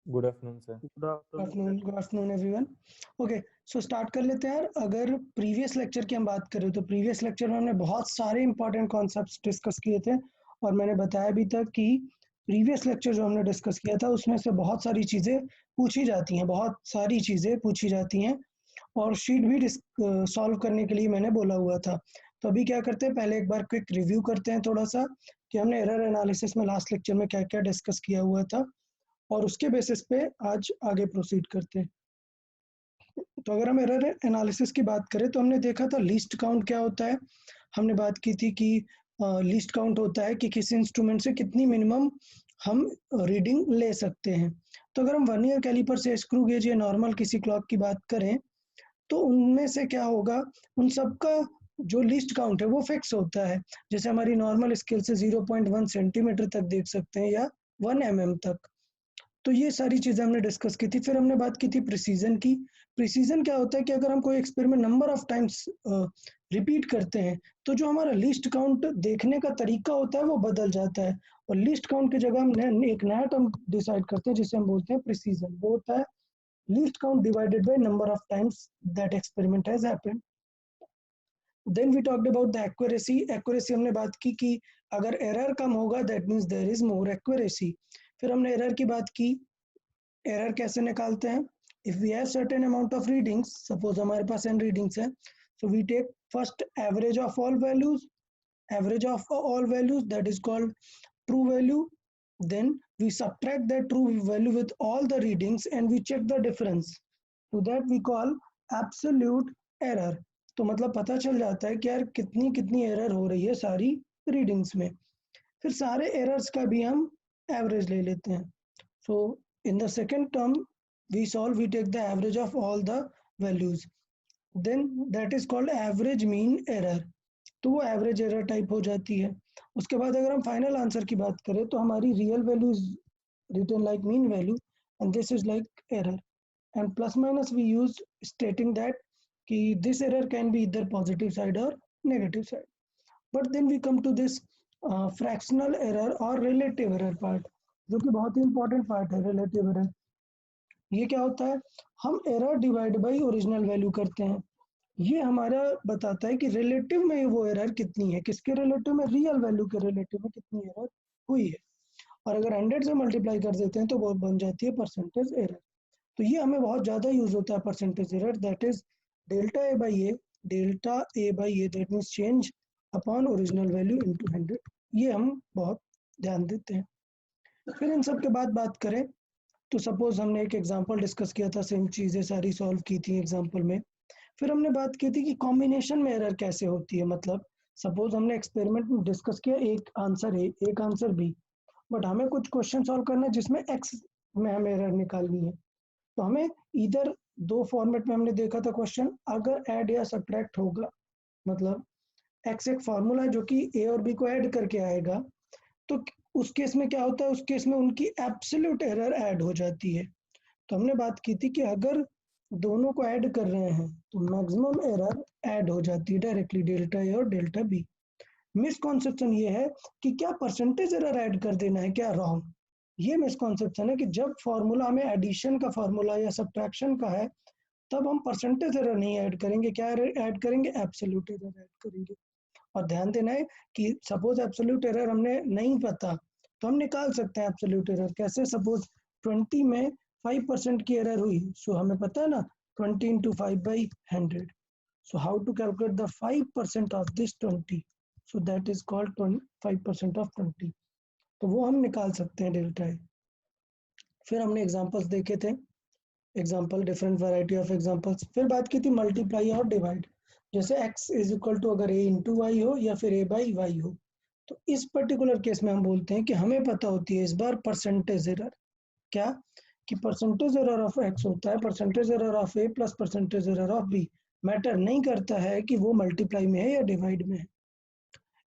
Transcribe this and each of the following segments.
Good afternoon sir. Good afternoon everyone. Okay, so start कर लेते हैं यार। अगर प्रीवियस लेक्चर की हम बात करें तो प्रीवियस लेक्चर में हमने बहुत सारे इंपॉर्टेंट कॉन्सेप्ट्स डिस्कस किए थे और मैंने बताया भी था कि प्रीवियस लेक्चर जो हमने डिस्कस किया था उसमें से बहुत सारी चीज़ें पूछी जाती हैं, बहुत सारी चीज़ें पूछी जाती हैं और शीट भी सॉल्व करने के लिए मैंने बोला हुआ था। तो अभी क्या करते हैं, पहले एक बार क्विक रिव्यू करते हैं थोड़ा सा कि हमने एरर एनालिसिस में लास्ट लेक्चर में क्या क्या डिस्कस किया हुआ था और उसके बेसिस पे आज आगे प्रोसीड करते हैं। तो अगर हम एरर एनालिसिस की बात करें तो हमने देखा था लीस्ट काउंट क्या होता है। हमने बात की थी कि लीस्ट काउंट होता है कि किसी इंस्ट्रूमेंट से कितनी मिनिमम हम रीडिंग ले सकते हैं। तो अगर हम वर्नियर कैलिपर से स्क्रू गेज या नॉर्मल किसी क्लॉक की बात करें तो उनमें से क्या होगा, उन सब का जो लीस्ट काउंट है वो फिक्स होता है। जैसे हमारी नॉर्मल स्केल से 0.1 सेंटीमीटर तक देख सकते हैं या 1 mm तक। तो ये सारी चीज़ें हमने डिस्कस की थी। फिर हमने बात की थी प्रिसीजन की। प्रिसीजन क्या होता है कि अगर हम कोई experiment number of times repeat करते हैं तो जो हमारा लीस्ट काउंट देखने का तरीका होता है वो बदल जाता है और लीस्ट काउंट की जगह हम एक नया टर्म डिसाइड करते हैं जिसे हम बोलते हैं प्रिसीजन। वो होता है least count divided by number of times that experiment has happened. Then we talked about the accuracy. Accuracy हमने बात की कि अगर एरर कम होगा that means there is more accuracy. फिर हमने एरर की बात की। एरर कैसे निकालते हैं, if we have certain amount of readings, suppose हमारे पास n रीडिंग्स है, so we take first average of all values, average of all values that is called true value. then we subtract that true value with all the readings and we check the difference, to that we call absolute error। तो मतलब पता चल जाता है कि यार कितनी कितनी एरर हो रही है सारी रीडिंग्स में। फिर सारे एरर्स का भी हम एवरेज ले लेते हैं। So in the second term we take the average of all the values, then that is called average mean error। तो वो एवरेज एरर टाइप हो जाती है। उसके बाद अगर हम फाइनल आंसर की बात करें तो हमारी real value is written like mean value and this is like error, and plus minus we use stating that कि this error can be either positive side or negative side। but then we come to this fractional error or relative error part, जो कि बहुत ही important part है relative error। ये क्या होता है, हम error divide by original value करते हैं। ये हमारा बताता है कि रिलेटिव में वो एरर कितनी है, किसके रिलेटिव में, रियल वैल्यू के रिलेटिव में कितनी एरर हुई है। और अगर 100 से मल्टीप्लाई कर देते हैं तो वो बन जाती है परसेंटेज एरर। तो ये हमें बहुत ज़्यादा यूज होता है percentage error, that is delta A by A, delta A by A that means change upon original value into 100। ये हम बहुत ध्यान देते हैं। फिर इन सब के बाद बात करें तो सपोज हमने एक एग्जांपल डिस्कस किया था, सेम चीज़ें सारी सॉल्व की थी एग्जांपल में। फिर हमने बात की थी कि कॉम्बिनेशन में एरर कैसे होती है। मतलब सपोज हमने एक्सपेरिमेंट में डिस्कस किया एक आंसर ए एक आंसर बी, बट हमें कुछ क्वेश्चन सॉल्व करना है जिसमें एक्स में हमें एरर निकालनी है। तो हमें इधर दो फॉर्मेट में हमने देखा था क्वेश्चन, अगर ऐड या सब्ट्रैक्ट होगा, मतलब एक्स एक फार्मूला है जो कि ए और बी को ऐड करके आएगा, तो उस केस में क्या होता है, उस केस में उनकी एब्सोल्यूट एरर ऐड हो जाती है। तो हमने बात की थी कि अगर दोनों को ऐड कर रहे हैं तो मैक्सिमम एरर ऐड हो जाती है डायरेक्टली, डेल्टा ए और डेल्टा बी। मिसकॉन्सेप्शन ये है कि क्या परसेंटेज एरर ऐड कर देना है क्या, रॉन्ग। ये मिसकॉन्सेप्शन है कि जब फॉर्मूला हमें एडिशन का फॉर्मूला या सब्ट्रैक्शन का है तब हम परसेंटेज एरर नहीं ऐड करेंगे, क्या ऐड करेंगे, एब्सोल्यूट एरर ऐड करेंगे। और ध्यान देना है कि सपोज एब्सोल्यूट एरर हमने नहीं पता तो हम निकाल सकते हैं एब्सोल्यूट एरर कैसे। सपोज 20 में 5% की एरर हुई, सो हमें पता है ना 20 into 5/100। So how to calculate the 5% of this 20, so that is called 5% of 20। तो वो हम निकाल सकते हैं डेल्टा ए। फिर हमने एग्जांपल्स देखे थे, example different variety of examples. फिर बात की थी मल्टीप्लाई और डिवाइड, जैसे x इज इक्वल टू अगर a इंटू वाई हो या फिर a बाई वाई हो। तो इस पर्टिकुलर केस में हम बोलते हैं कि हमें पता होती है इस बार परसेंटेज एरर, क्या कि परसेंटेज एरर ऑफ x होता है percentage error of a plus percentage error of b। Matter नहीं करता है कि वो मल्टीप्लाई में है या डिवाइड में है।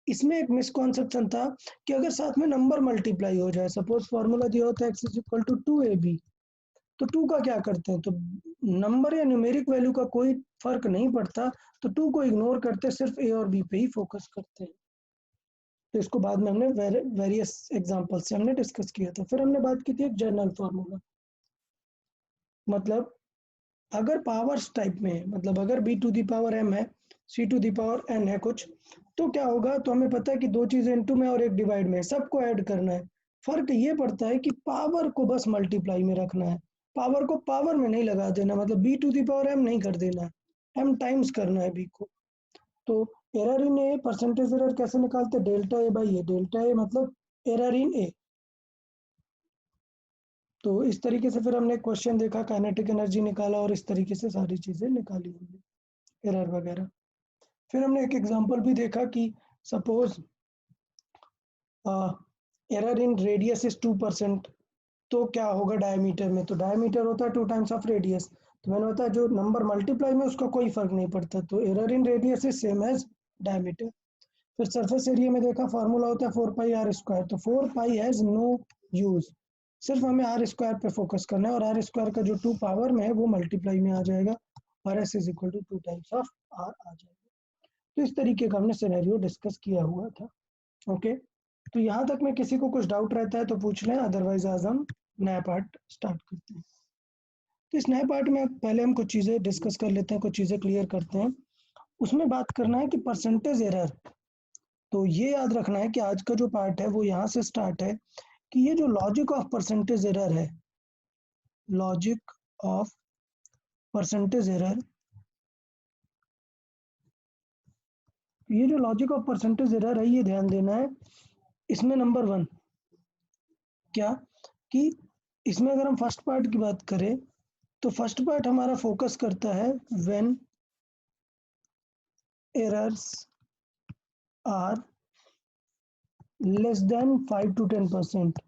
इसमें एक मिसकॉन्सेप्शन था कि अगर साथ में नंबर मल्टीप्लाई हो जाए, सपोज फॉर्मूला दिया होता है x is equal to 2ab, तो 2 का क्या करते हैं, तो नंबर या न्यूमेरिक वैल्यू का कोई फर्क नहीं पड़ता, तो 2 को इग्नोर करते सिर्फ ए और बी पे ही फोकस करते हैं। तो इसको बाद में हमने वेरियस एग्जांपल से हमने डिस्कस किया था। फिर हमने बात की थी एक जनरल फार्मूला, मतलब अगर पावर्स टाइप में है, मतलब अगर b to the power m है, c to the power n है कुछ, तो क्या होगा, तो हमें पता है कि दो चीजें इनटू में और एक डिवाइड में, सबको ऐड करना है। फर्क ये पड़ता है कि पावर को बस मल्टीप्लाई में रखना है, पावर को पावर में नहीं लगा देना, मतलब b to the power m नहीं कर देना, m टाइम्स करना है b को। तो error in A, percentage error कैसे निकालते, delta A by A, delta A मतलब एरर इन ए। तो इस तरीके से फिर हमने क्वेश्चन देखा, काइनेटिक एनर्जी निकाला और इस तरीके से सारी चीजें निकाली हमने, एरर वगैरह। फिर हमने एक एग्जांपल भी देखा कि suppose error in radius is 2%, तो क्या होगा डायमीटर में, तो डायमीटर होता है 2 टाइम्स ऑफ रेडियस, तो मैंने बताया जो नंबर मल्टीप्लाई में उसका कोई फर्क नहीं पड़ता, तो error in radius is same as diameter. फिर सरफेस एरिया में देखा, फार्मूला होता है 4 पाई आर स्क्वायर, तो 4 पाई हैज नो यूज, सिर्फ हमें आर स्क्वायर पे फोकस करना है, और आर स्क्वायर का जो 2 पावर में है वो मल्टीप्लाई में आ जाएगा, और S is equal to 2 times of R आ जाएगा। तो इस तरीके का हमने सिनेरियो डिस्कस किया हुआ था। ओके, तो यहाँ तक में किसी को कुछ डाउट रहता है तो पूछ लें, अदरवाइज आज हम नया पार्ट स्टार्ट करते हैं। तो इस नए पार्ट में पहले हम कुछ चीज़ें डिस्कस कर लेते हैं, कुछ चीज़ें क्लियर करते हैं। उसमें बात करना है कि परसेंटेज एरर, तो ये याद रखना है कि आज का जो पार्ट है वो यहाँ से स्टार्ट है कि ये जो लॉजिक ऑफ परसेंटेज एरर है, लॉजिक ऑफ परसेंटेज एरर, ये जो लॉजिक ऑफ परसेंटेज एरर है ये ध्यान देना है। इसमें नंबर 1 क्या, कि इसमें अगर हम फर्स्ट पार्ट की बात करें तो फर्स्ट पार्ट हमारा फोकस करता है when errors are less than 5 to 10%,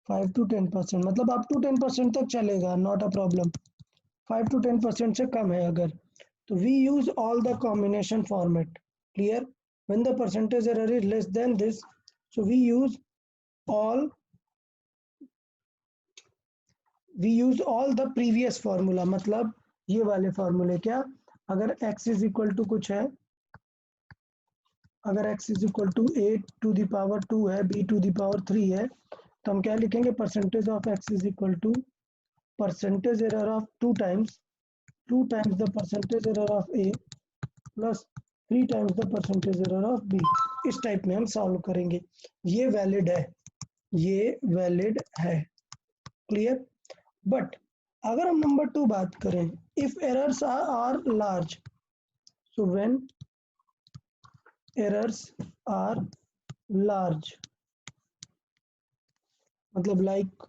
5 to 10%, मतलब अप टू 10% तक चलेगा, नॉट अ प्रॉब्लम। 5 to 10% से कम है अगर, तो we use all the combination format, clear. When the percentage error is less than this, so we use all the previous formula, मतलब ये वाले फार्मूले, क्या, अगर x इज इक्वल टू कुछ है, अगर x is equal to a to the power 2 है, b टू द पावर 3 है, तो हम क्या लिखेंगे, percentage of x is equal to percentage error of 2 times the percentage error of a plus 3 times the percentage error of b। इस type में हम solve करेंगे, ये वैलिड है, ये वैलिड है, क्लियर। बट अगर हम नंबर 2 बात करें, if errors are large, so when errors are large, मतलब like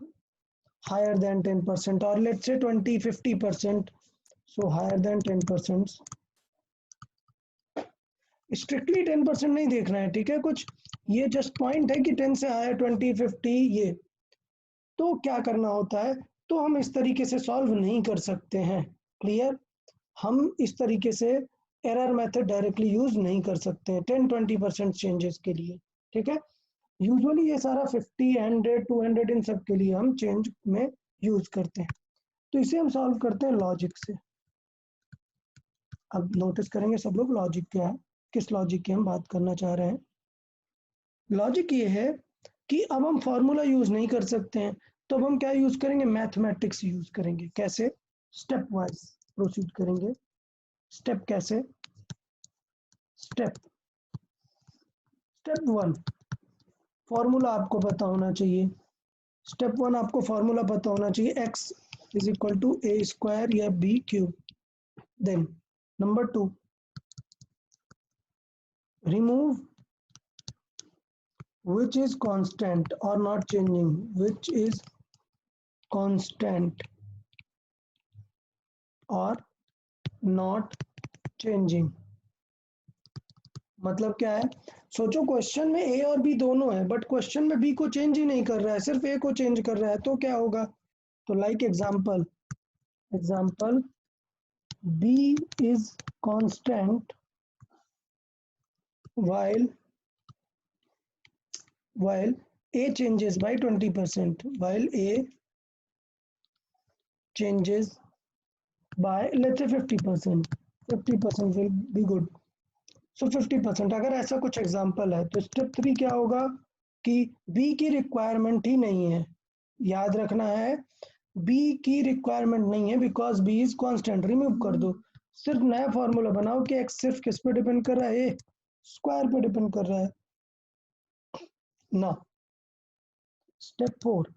higher than 10%, or let's say 20-50%, so higher than 10%, strictly 10% नहीं देखना है, ठीक है, कुछ ये जस्ट पॉइंट है कि 10 से हायर 20-50, ये तो क्या करना होता है, तो हम इस तरीके से सॉल्व नहीं कर सकते हैं, क्लियर। हम इस तरीके से एरर मेथड डायरेक्टली यूज नहीं कर सकते हैं 10-20% चेंजेस के लिए, ठीक है। यूजुअली ये सारा 50, 100, 200 इन सब के लिए हम चेंज में यूज करते हैं, तो इसे हम सॉल्व करते हैं लॉजिक से। अब नोटिस करेंगे सब लोग लॉजिक क्या है, किस लॉजिक की हम बात करना चाह रहे हैं। लॉजिक ये है कि अब हम फॉर्मूला यूज नहीं कर सकते हैं, तो अब हम क्या यूज करेंगे, मैथमेटिक्स यूज करेंगे। कैसे, स्टेप वाइज प्रोसीड करेंगे। स्टेप कैसे, स्टेप 1 फॉर्मूला आपको पता होना चाहिए, स्टेप 1 आपको फॉर्मूला पता होना चाहिए, x is equal to a square या b cube. Then number 2, remove which is constant or not changing, which is constant or not changing, मतलब क्या है, सोचो क्वेश्चन में ए और बी दोनों है, बट क्वेश्चन में बी को चेंज ही नहीं कर रहा है, सिर्फ ए को चेंज कर रहा है, तो क्या होगा, तो like example b is constant while A changes by 20%, while A changes by let's say 50%, 50% will be good, so 50%, अगर ऐसा कुछ एग्जांपल है, तो स्टेप 3 क्या होगा कि B की रिक्वायरमेंट ही नहीं है, याद रखना है बी की रिक्वायरमेंट नहीं है because b is constant, remove कर दो। सिर्फ नया फॉर्मूला बनाओ कि एक्स सिर्फ किस पे डिपेंड कर रहा है, ए स्क्वायर पे डिपेंड कर रहा है ना। Step 4,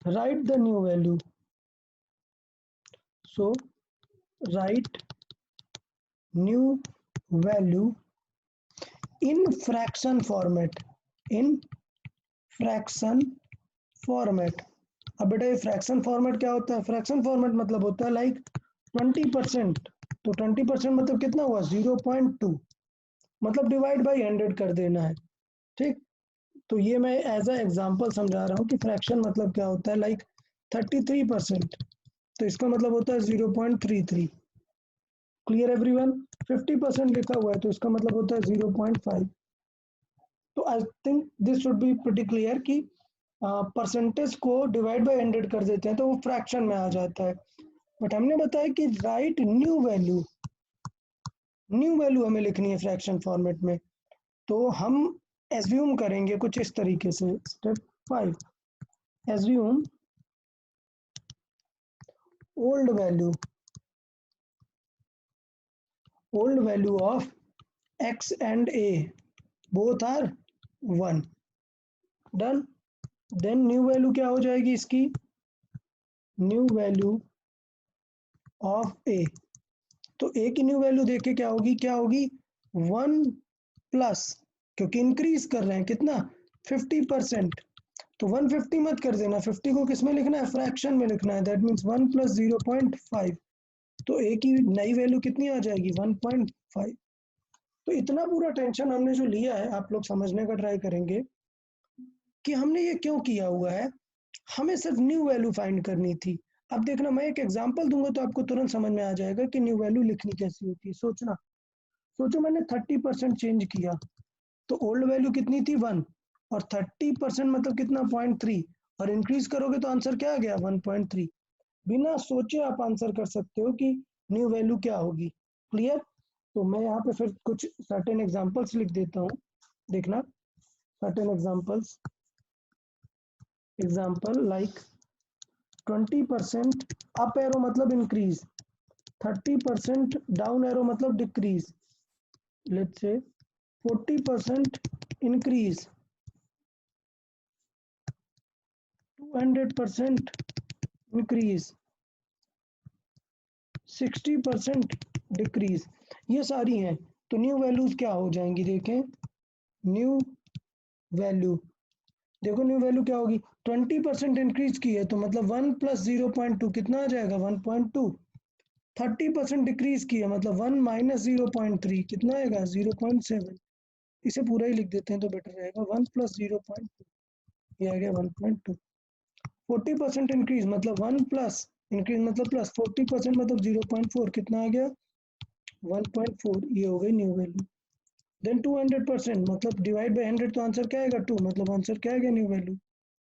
right the new value. So right new value in fraction format, in fraction format. अब बेटा ये फ्रैक्शन फॉर्मेट क्या होता है? फ्रैक्शन फॉर्मेट मतलब होता है लाइक 20%। तो 20% मतलब कितना हुआ? 0.2, मतलब डिवाइड बाई 100 कर देना है। ठीक, तो ये मैं एज अ एग्जांपल समझा रहा हूँ कि फ्रैक्शन मतलब क्या होता है। लाइक 33%, तो इसका मतलब होता है 0.33। Clear everyone? 50% लिखा हुआ है तो इसका मतलब होता है 0.5। तो I think this should be pretty clear कि परसेंटेज को डिवाइड बाय 100 कर देते हैं तो वो फ्रैक्शन में आ जाता है। बट हमने बताया कि right new value, new value हमें लिखनी है फ्रैक्शन फॉर्मेट में। तो हम एज्यूम करेंगे कुछ इस तरीके से। Step 5, assume old value of x and a both are 1। Done. Then new value क्या हो जाएगी इसकी? न्यू वैल्यू ऑफ a, तो a की न्यू वैल्यू देखे क्या होगी? क्या होगी? 1 प्लस, क्योंकि इंक्रीज कर रहे हैं कितना? 50%। तो 150 मत कर देना, 50 को किस में लिखना है? फ्रैक्शन में लिखना है। दैट मीन्स 1 प्लस 0.5, तो a की नई वैल्यू कितनी आ जाएगी? 1.5। तो इतना पूरा टेंशन हमने जो लिया है, आप लोग समझने का ट्राई करेंगे कि हमने ये क्यों किया हुआ है। हमें सिर्फ न्यू वैल्यू फाइंड करनी थी। अब देखना, मैं एक एग्जांपल दूंगा तो आपको तुरंत समझ में आ जाएगा कि न्यू वैल्यू लिखनी कैसी होती है। सोचना, सोचो मैंने 30% चेंज किया, तो ओल्ड वैल्यू कितनी थी? 1, और 30% मतलब कितना? 0.3, और इंक्रीज करोगे तो आंसर क्या आ गया? 1.3। बिना सोचे आप आंसर कर सकते हो कि न्यू वैल्यू क्या होगी। क्लियर? तो मैं यहाँ पे फिर कुछ सर्टेन एग्जांपल्स लिख देता हूँ, देखना। Certain examples, example like 20% up arrow मतलब इंक्रीज, 30% डाउन एरो मतलब decrease. Let's say 40% increase, 200% increase, 60% decrease. ये सारी हैं। तो न्यू वैल्यूज क्या हो जाएंगी? देखें, न्यू वैल्यू, देखो न्यू वैल्यू क्या होगी? 20% इंक्रीज की है तो मतलब 1 प्लस 0.2 कितना आ जाएगा? 1.2। 30% डिक्रीज की है मतलब 1 माइनस 0.3 कितना आएगा? 0.7। इसे पूरा ही लिख देते हैं तो बेटर रहेगा। 1 प्लस 0.2, ये आ गया 1.2। 40% इंक्रीज मतलब 1 प्लस, इंक्रीज मतलब प्लस, 40% मतलब 0.4 कितना आ गया? 1.4। ये हो गई न्यू वैल्यू। देन 200% मतलब डिवाइड बाई 100, तो आंसर क्या आएगा? 2, मतलब आंसर क्या आएगा? New value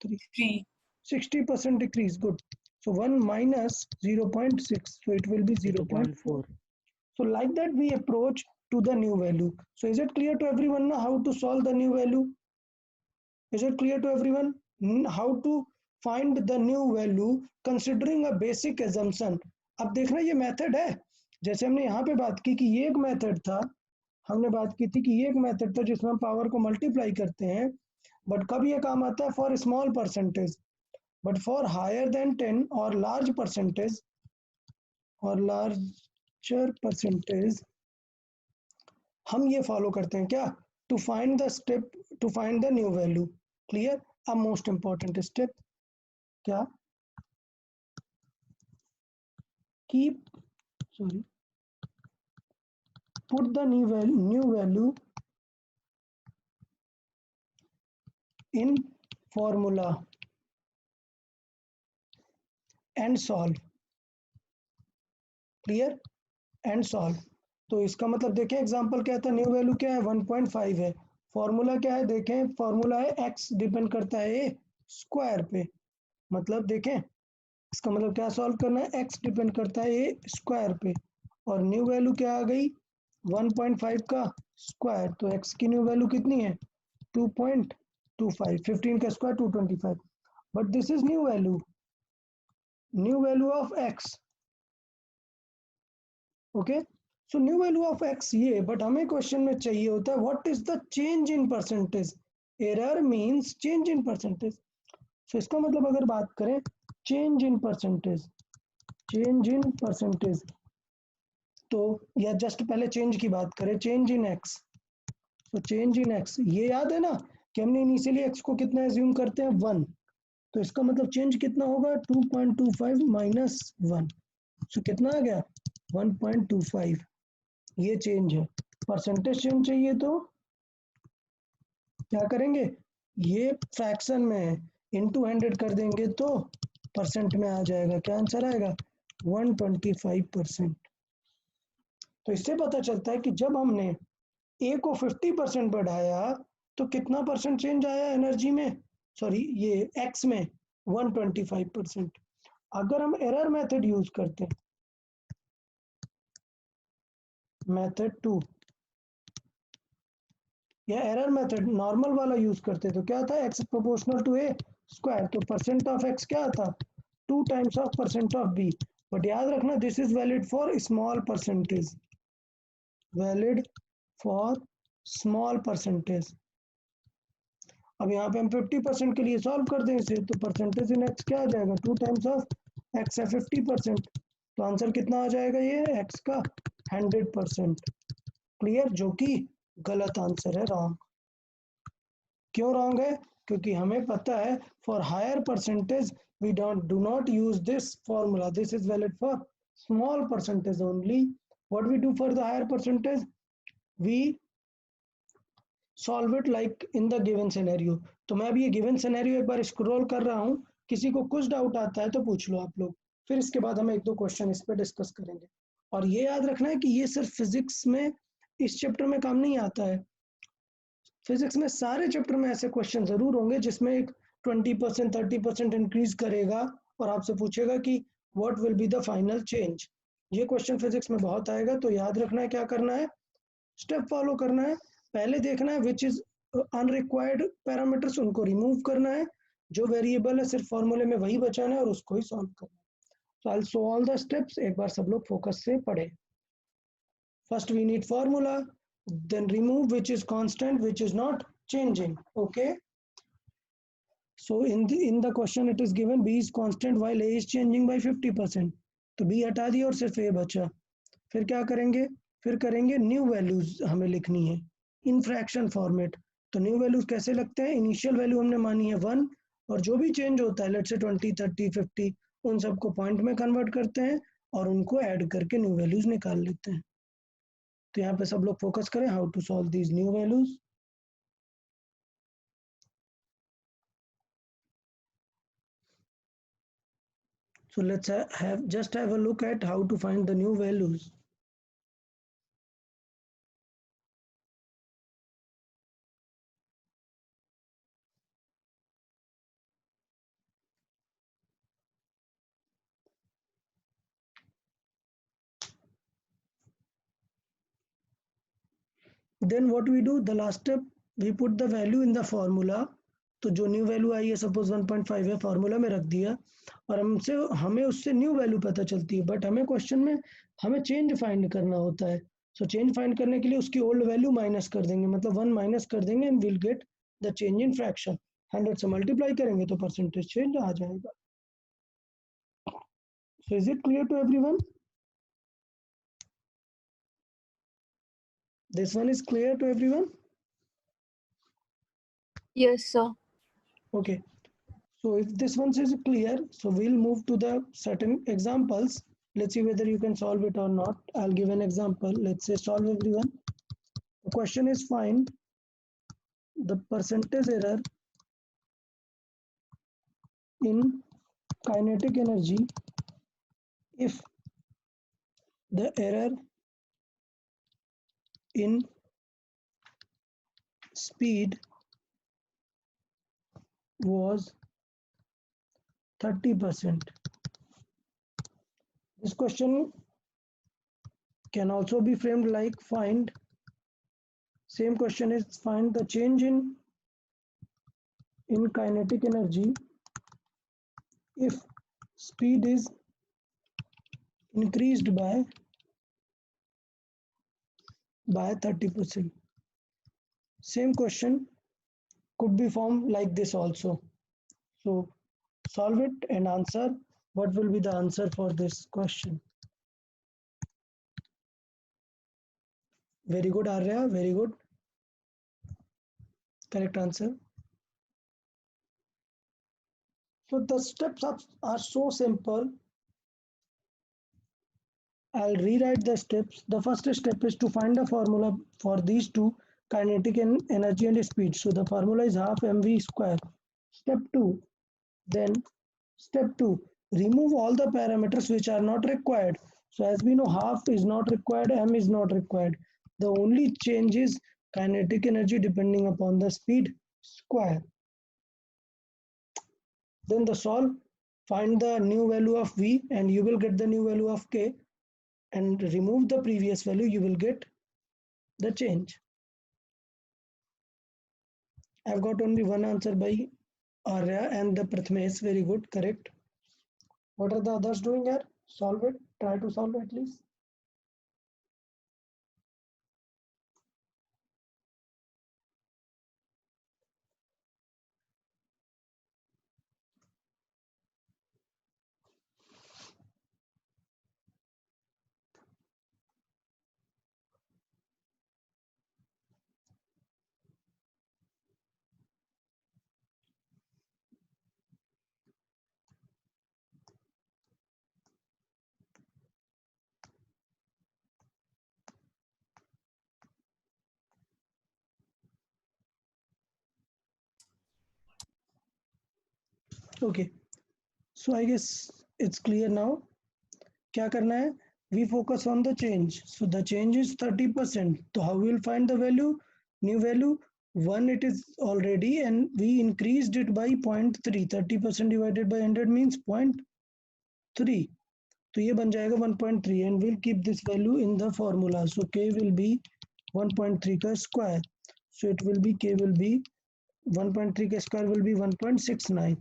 3। 60% decrease, good. So 1 minus 0.6, so it will be 0.4. 0.4. So like that we approach to the new value. So is it clear to everyone now how to solve the new value? Is it clear to everyone how to find the new value considering a basic assumption? अब देखना ये method है, जैसे हमने यहाँ पे बात की कि ये एक मेथड था, हमने बात की थी कि ये एक मेथड था जिसमें हम पावर को मल्टीप्लाई करते हैं, बट कब ये काम आता है? For small percentage. But for higher than 10 or large percentage or larger percentage, हम ये फॉलो करते हैं क्या? To find the step, to find the new value. Clear? अब मोस्ट इंपॉर्टेंट स्टेप क्या? Keep, sorry, put the new value in formula and solve. Clear? And solve. तो इसका मतलब देखें एग्जांपल क्या था? न्यू वैल्यू क्या है? 1.5 है। फॉर्मूला क्या है? देखें फॉर्मूला है x डिपेंड करता है ए स्क्वायर पे। मतलब देखें इसका मतलब क्या सॉल्व करना है? x डिपेंड करता है ए स्क्वायर पे, और न्यू वैल्यू क्या आ गई? 1.5 का स्क्वायर। तो x की न्यू वैल्यू कितनी है? 2.25। 15 का square 225। But this is new value, new value of x, okay. So new value of x ये, बट हमें क्वेश्चन में चाहिए होता है what is the change in percentage. Error means change in percentage. So इसका मतलब अगर बात करें change in percentage, change in percentage, तो या जस्ट पहले चेंज की बात करें, चेंज इन एक्स। तो चेंज इन एक्स ये याद है ना कि हमने इनिशियली एक्स को कितना एज्यूम करते हैं 1, तो इसका मतलब चेंज कितना होगा 2.25 माइनस 1। सो कितना आ गया 1.25, ये चेंज है। परसेंटेज चेंज चाहिए तो क्या करेंगे, ये फ्रैक्शन में है, इनटू 100 कर देंगे तो परसेंट में आ जाएगा। क्या आंसर आएगा 125%। तो इससे पता चलता है कि जब हमने ए को 50% बढ़ाया तो कितना परसेंट चेंज आया एनर्जी में, सॉरी ये एक्स में 125%। अगर हम एरर मेथड यूज करते हैं, मेथड 2 या एरर मेथड नॉर्मल वाला यूज करते तो क्या था, x proportional to a square, तो परसेंट ऑफ एक्स क्या था 2 times of percent of b. But याद रखना this is valid for small percentage, valid for small percentage. अब यहाँ पे हम 50% के लिए सॉल्व कर दें इसे, तो परसेंटेज इन एक्स क्या आ जाएगा 2 टाइम्स ऑफ एक्स है 50%, तो आंसर कितना आ जाएगा ये एक्स का 100%। क्लियर, जो कि गलत आंसर है, रॉन्ग। क्यों रॉन्ग है, क्योंकि हमें पता है for higher percentage we do not use this formula, this is valid for small percentage only. What we do for the higher percentage, we solve it like in the given scenario. तो मैं अभी ये given scenario एक बार scroll कर रहा हूँ, किसी को कुछ डाउट आता है तो पूछ लो आप लोग, फिर इसके बाद हम एक दो क्वेश्चन इस पर डिस्कस करेंगे। और ये याद रखना है कि ये सिर्फ फिजिक्स में इस चैप्टर में काम नहीं आता है, फिजिक्स में सारे चैप्टर में ऐसे क्वेश्चन जरूर होंगे जिसमें एक 20% 30% इंक्रीज करेगा और आपसे पूछेगा कि what will be the final change. ये क्वेश्चन फिजिक्स में बहुत आएगा, तो याद रखना है क्या करना है, स्टेप फॉलो करना है। पहले देखना है विच इज अनरिक्वायर्ड पैरामीटर्स, उनको रिमूव करना है, जो वेरिएबल है सिर्फ फॉर्मूले में वही बचाना है और उसको ही सॉल्व करना है। तो I will show all the steps, एक बार सब लोग फोकस से पढ़े। First we need formula, then remove which is constant, which is not changing. Okay. So in the question it is given b is constant while a is changing by 50%. तो b हटा दिया और सिर्फ a बचा। फिर क्या करेंगे, फिर करेंगे न्यू वैल्यूज हमें लिखनी है इन फ्रैक्शन फॉर्मेट। तो न्यू वैल्यूज कैसे लगते हैं, इनिशियल वैल्यू हमने मानी है 1 और जो भी चेंज होता है लेट से 20 30 50 उन सबको पॉइंट में कन्वर्ट करते हैं और उनको ऐड करके न्यू वैल्यूज निकाल लेते हैं। तो यहाँ पे सब लोग फोकस करें how to solve these new values. So let's have a look at how to find the new values. Then what we do, the last step, we put the value in the formula. तो जो new value आई है suppose 1.5 है, formula में रख दिया और हमें उससे न्यू वैल्यू पता चलती है, बट हमें क्वेश्चन में हमें चेंज फाइंड करना होता है। सो चेंज फाइंड करने के लिए उसकी ओल्ड वैल्यू माइनस कर देंगे, मतलब 1 माइनस कर देंगे and will get the change in fraction. 100 से मल्टीप्लाई करेंगे तो परसेंटेज चेंज आ जाएगा। So is it clear to everyone? This one is clear to everyone? Yes, sir. Okay. So if this one is clear, so we'll move to the certain examples. Let's see whether you can solve it or not. I'll give an example. Let's say solve everyone. The question is find the percentage error in kinetic energy if the error in speed was 30%. This question can also be framed like find, same question is find the change in kinetic energy if speed is increased by 30%. Same question could be formed like this also. So solve it and answer. What will be the answer for this question? Very good, Arya. Very good. Correct answer. So the steps are so simple. I'll rewrite the steps. The first step is to find a formula for these two, kinetic and energy and speed. So the formula is half mv square. Step 2. Then step 2, remove all the parameters which are not required. So as we know, half is not required, m is not required. The only change is kinetic energy depending upon the speed square. Then the solve, find the new value of v and you will get the new value of k, and remove the previous value, you will get the change. I've got only one answer by Arya and the Prathamesh. Very good, correct. What are the others doing here? Solve it. Try to solve it at least. Okay, so I guess it's clear now. क्या करना है? We focus on the change. So the change is 30%. So how we will find the value? New value 1 it is already, and we increased it by 0.3. 30% divided by 100 means 0.3. तो ये बन जाएगा 1.3 and we'll keep this value in the formula. So k will be 1.3 का square. So it will be k will be 1.3 का square will be 1.69.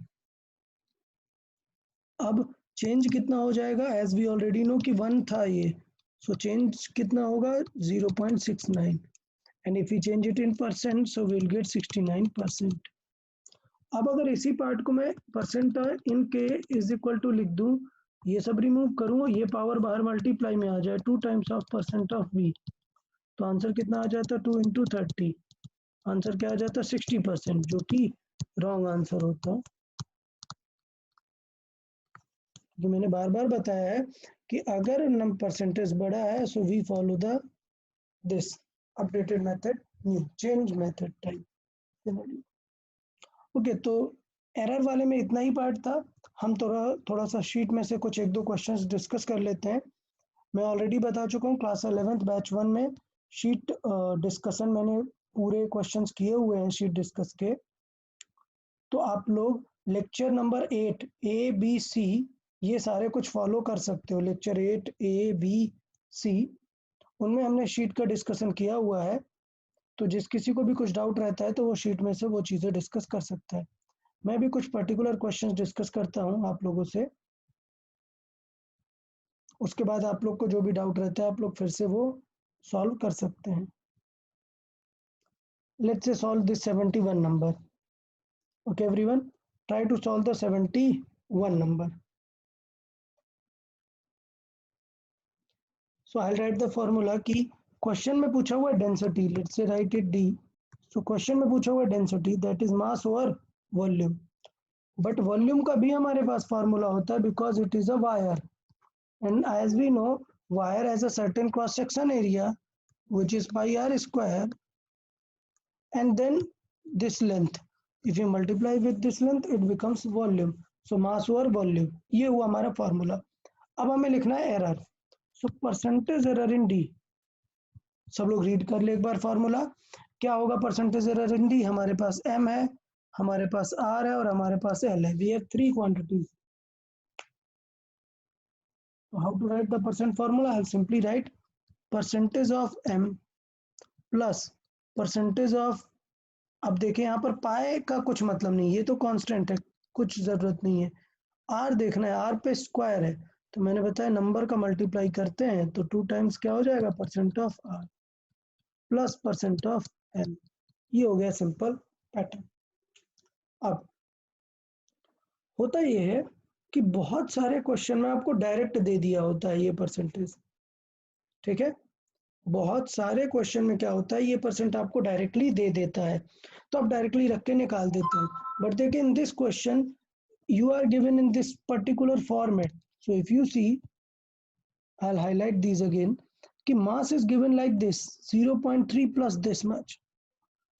अब change कितना हो जाएगा? एज वी ऑलरेडी नो कि 1 था ये, सो चेंज कितना होगा? 0.69. And if you change it in percent so will get 69%. अब अगर इसी पार्ट को मैं परसेंट इन के इज इक्वल टू लिख दूं, ये सब रिमूव करूं, ये पावर बाहर मल्टीप्लाई में आ जाए 2 times of percent of v, तो आंसर कितना आ जाता? 2 इंटू 30. आंसर क्या आ जाता? 60%, जो कि रॉन्ग आंसर होता। जो मैंने बार बार बताया है कि अगर नम परसेंटेज बड़ा है so we follow the this updated method, new change method type. Okay, तो एरर वाले में इतना ही पार्ट था। हम थोड़ा सा शीट में से कुछ एक दो क्वेश्चंस डिस्कस कर लेते हैं। मैं ऑलरेडी बता चुका हूँ क्लास 11th बैच 1 में शीट डिस्कशन मैंने पूरे क्वेश्चंस किए हुए हैं शीट डिस्कस के। तो आप लोग lecture number 8 A B C ये सारे कुछ फॉलो कर सकते हो। लेक्चर 8 ए बी सी उनमें हमने शीट का डिस्कशन किया हुआ है, तो जिस किसी को भी कुछ डाउट रहता है तो वो शीट में से वो चीज़ें डिस्कस कर सकता है। मैं भी कुछ पर्टिकुलर क्वेश्चंस डिस्कस करता हूँ आप लोगों से, उसके बाद आप लोग को जो भी डाउट रहता है आप लोग फिर से वो सॉल्व कर सकते हैं। Let's say solve this 71 number. Okay everyone, try to solve the 71 number. So I'll write the formula कि क्वेश्चन में पूछा हुआ density, let's say write it d. So question में पूछा हुआ density that is mass over volume, but volume का भी हमारे पास फार्मूला होता है because it is a wire, and as we know wire has a certain cross section area which is pi r square and then this length, if you multiply with this length it becomes volume. So mass over volume, ये हुआ हमारा formula. अब हमें लिखना है error. So percentage error in d, सब लोग read कर ले एक बार फार्मूला। क्या होगा परसेंटेज एरर इन डी? हमारे पास m है, हमारे पास r है और हमारे पास l है। We have 3 quantities. How to write the percent formula? I simply write percentage of m plus percentage of, अब देखिए यहाँ पर पाए का कुछ मतलब नहीं, ये तो कांस्टेंट है, कुछ जरूरत नहीं है। आर देखना है, आर पे स्क्वायर है, तो मैंने बताया नंबर का मल्टीप्लाई करते हैं तो 2 टाइम्स क्या हो जाएगा, percent of r plus percent of l. ये हो गया सिंपल पैटर्न। अब होता ये है कि बहुत सारे क्वेश्चन में आपको डायरेक्ट दे दिया होता है ये परसेंटेज, ठीक है। बहुत सारे क्वेश्चन में क्या होता है, ये परसेंट आपको डायरेक्टली दे देता है, तो आप डायरेक्टली रख के निकाल देते हैं। बट देखिए in this question you are given in this particular format. So if you see, I'll highlight these again. कि mass is given like this, 0.3 plus this much.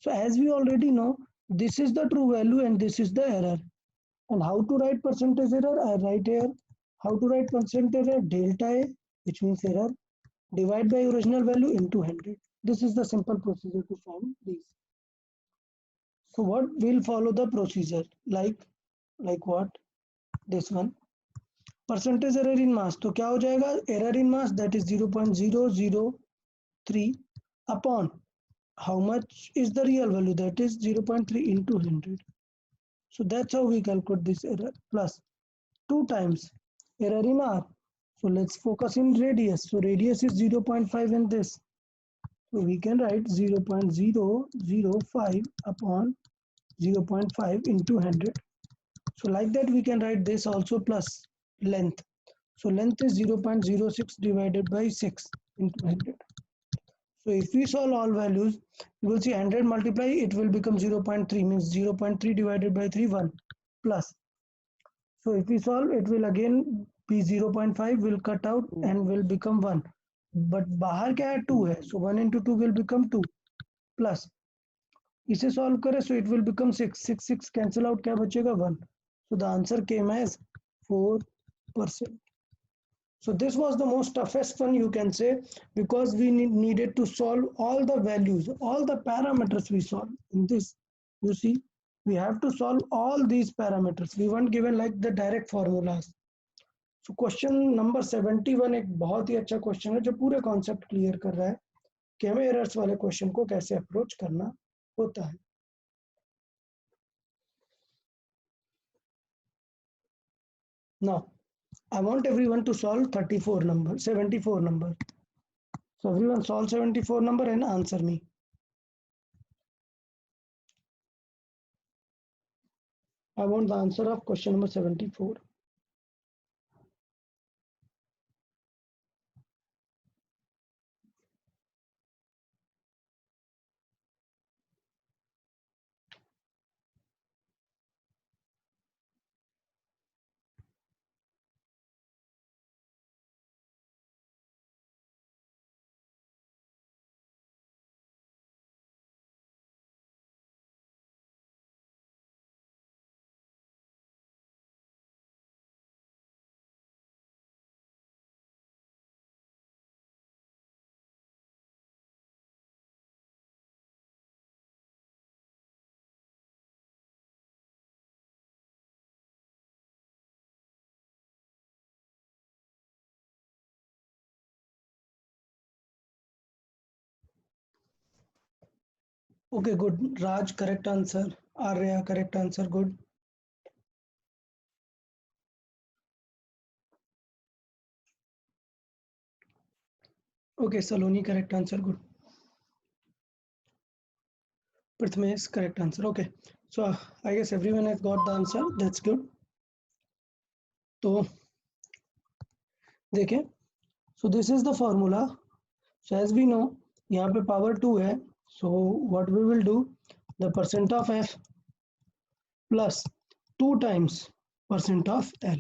So as we already know, this is the true value and this is the error. And how to write percentage error? I write here. How to write percentage error? Delta A, which means error, divide by original value into 100. This is the simple procedure to find these. So what will follow the procedure? Like what? This one. Percentage error in mass, तो क्या हो जाएगा, error in mass that is 0.003 upon how much is the real value that is 0.3 into 100. So that's how we calculate this error, plus 2 times error in r. So let's focus in radius. So radius is 0.5 in this, so we can write 0.005 upon 0.5 into 100. So like that we can write this also, plus length. So length is 0.06 divided by 6 into 100. So if we solve all values, you will see 100 multiply, it will become 0.3, means 0.3 divided by 3, 1, plus. So if we solve, it will again be 0.5 will cut out and will become 1. But बाहर क्या है, 2 है, so 1 into 2 will become 2, plus. इसे solve करें, so it will become 6, 6 cancel out, क्या बचेगा 1. So the answer came as 4%. So this was the most toughest one, you can say, because we needed to solve all the values, all the parameters we solve in this. You see, we have to solve all these parameters. We weren't given like the direct formulas. So question number 71 एक बहुत ही अच्छा question है जो पूरे concept clear कर रहा है कि हमें एरर्स वाले क्वेश्चन को कैसे अप्रोच करना होता है। Now I want everyone to solve 74 number. So everyone solve 74 number and answer me. I want the answer of question number 74. Okay, good. Raj, correct answer. Arya, correct answer. Good. Okay, Saloni, correct answer. Good. Prathamesh, correct answer. Okay. So I guess everyone has got the answer. That's good. तो देखें, so this is the formula. So as we know, यहाँ पे power 2 है. So what we will do, the percent of f plus 2 times percent of L.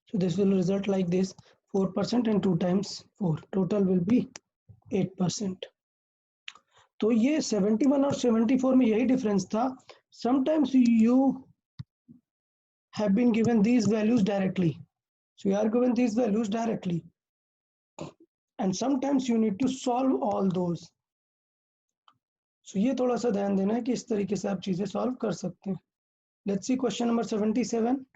So this will result like this, 4% and 2 times 4. Total will be 8%. तो ये 71 और 74 में यही difference था. Sometimes you have been given these values directly. So you are given these values directly. And sometimes you need to solve all those. So ये थोड़ा सा ध्यान देना है कि इस तरीके से आप चीजें सॉल्व कर सकते हैं. Let's see question number 77.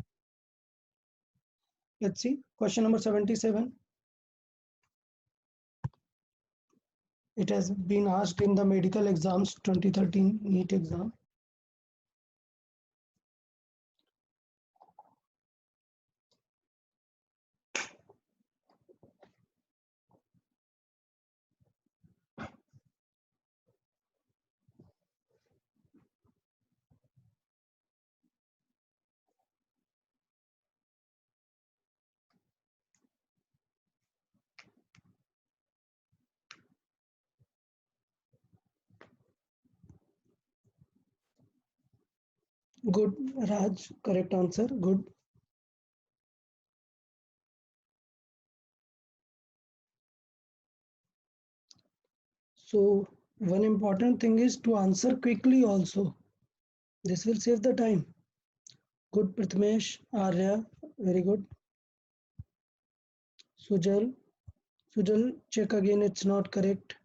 Let's see question number 77. It has been asked in the medical exams 2013 NEET exam. Good, Raj. Correct answer. Good. So one important thing is to answer quickly also. This will save the time. Good, Prathamesh, Arya. Very good. Sujal. Sujal, check again. It's not correct.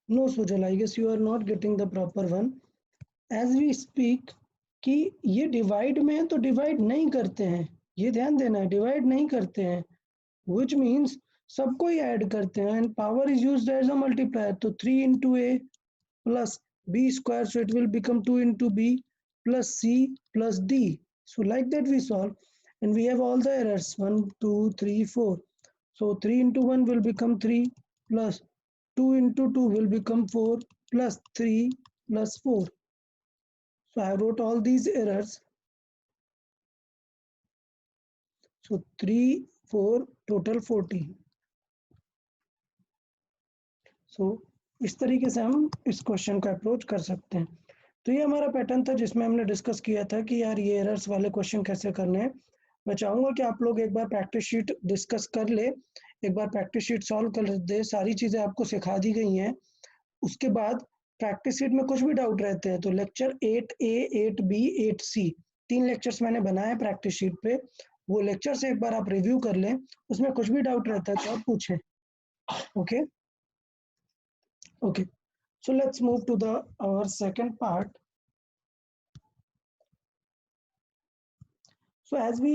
No, Sujal. I guess you are not getting the proper one. As we speak कि ये divide में है तो divide नहीं करते हैं, ये ध्यान देना है, डिवाइड नहीं करते हैं, which means सबको ही ऐड करते हैं and power is used as a multiplier. तो 3 into a plus b square, so it will become 2 into b plus c plus d. So like that we solve, and we have all the errors 1 2 3 4. So 3 into 1 will become 3 plus 2 into 2 will become 4 plus 3 plus 4. So I wrote all these errors. So 3 4 total 14. So इस तरीके से हम इस question को approach कर सकते हैं. तो ये हमारा पैटर्न था जिसमें हमने डिस्कस किया था कि यार ये एरर्स वाले क्वेश्चन कैसे करने हैं. मैं चाहूंगा कि आप लोग एक बार प्रैक्टिस शीट डिस्कस कर ले, एक बार प्रैक्टिस शीट सॉल्व कर दे. सारी चीजें आपको सिखा दी गई हैं. उसके बाद प्रैक्टिस शीट में कुछ भी डाउट रहते हैं तो lecture 8A 8B 8C 3 lectures मैंने बनाए प्रैक्टिस शीट पे. वो लेक्चर से एक बार आप रिव्यू कर लें, उसमें कुछ भी डाउट रहता है तो आप पूछें. Okay okay. So let's move to the our second part. So as we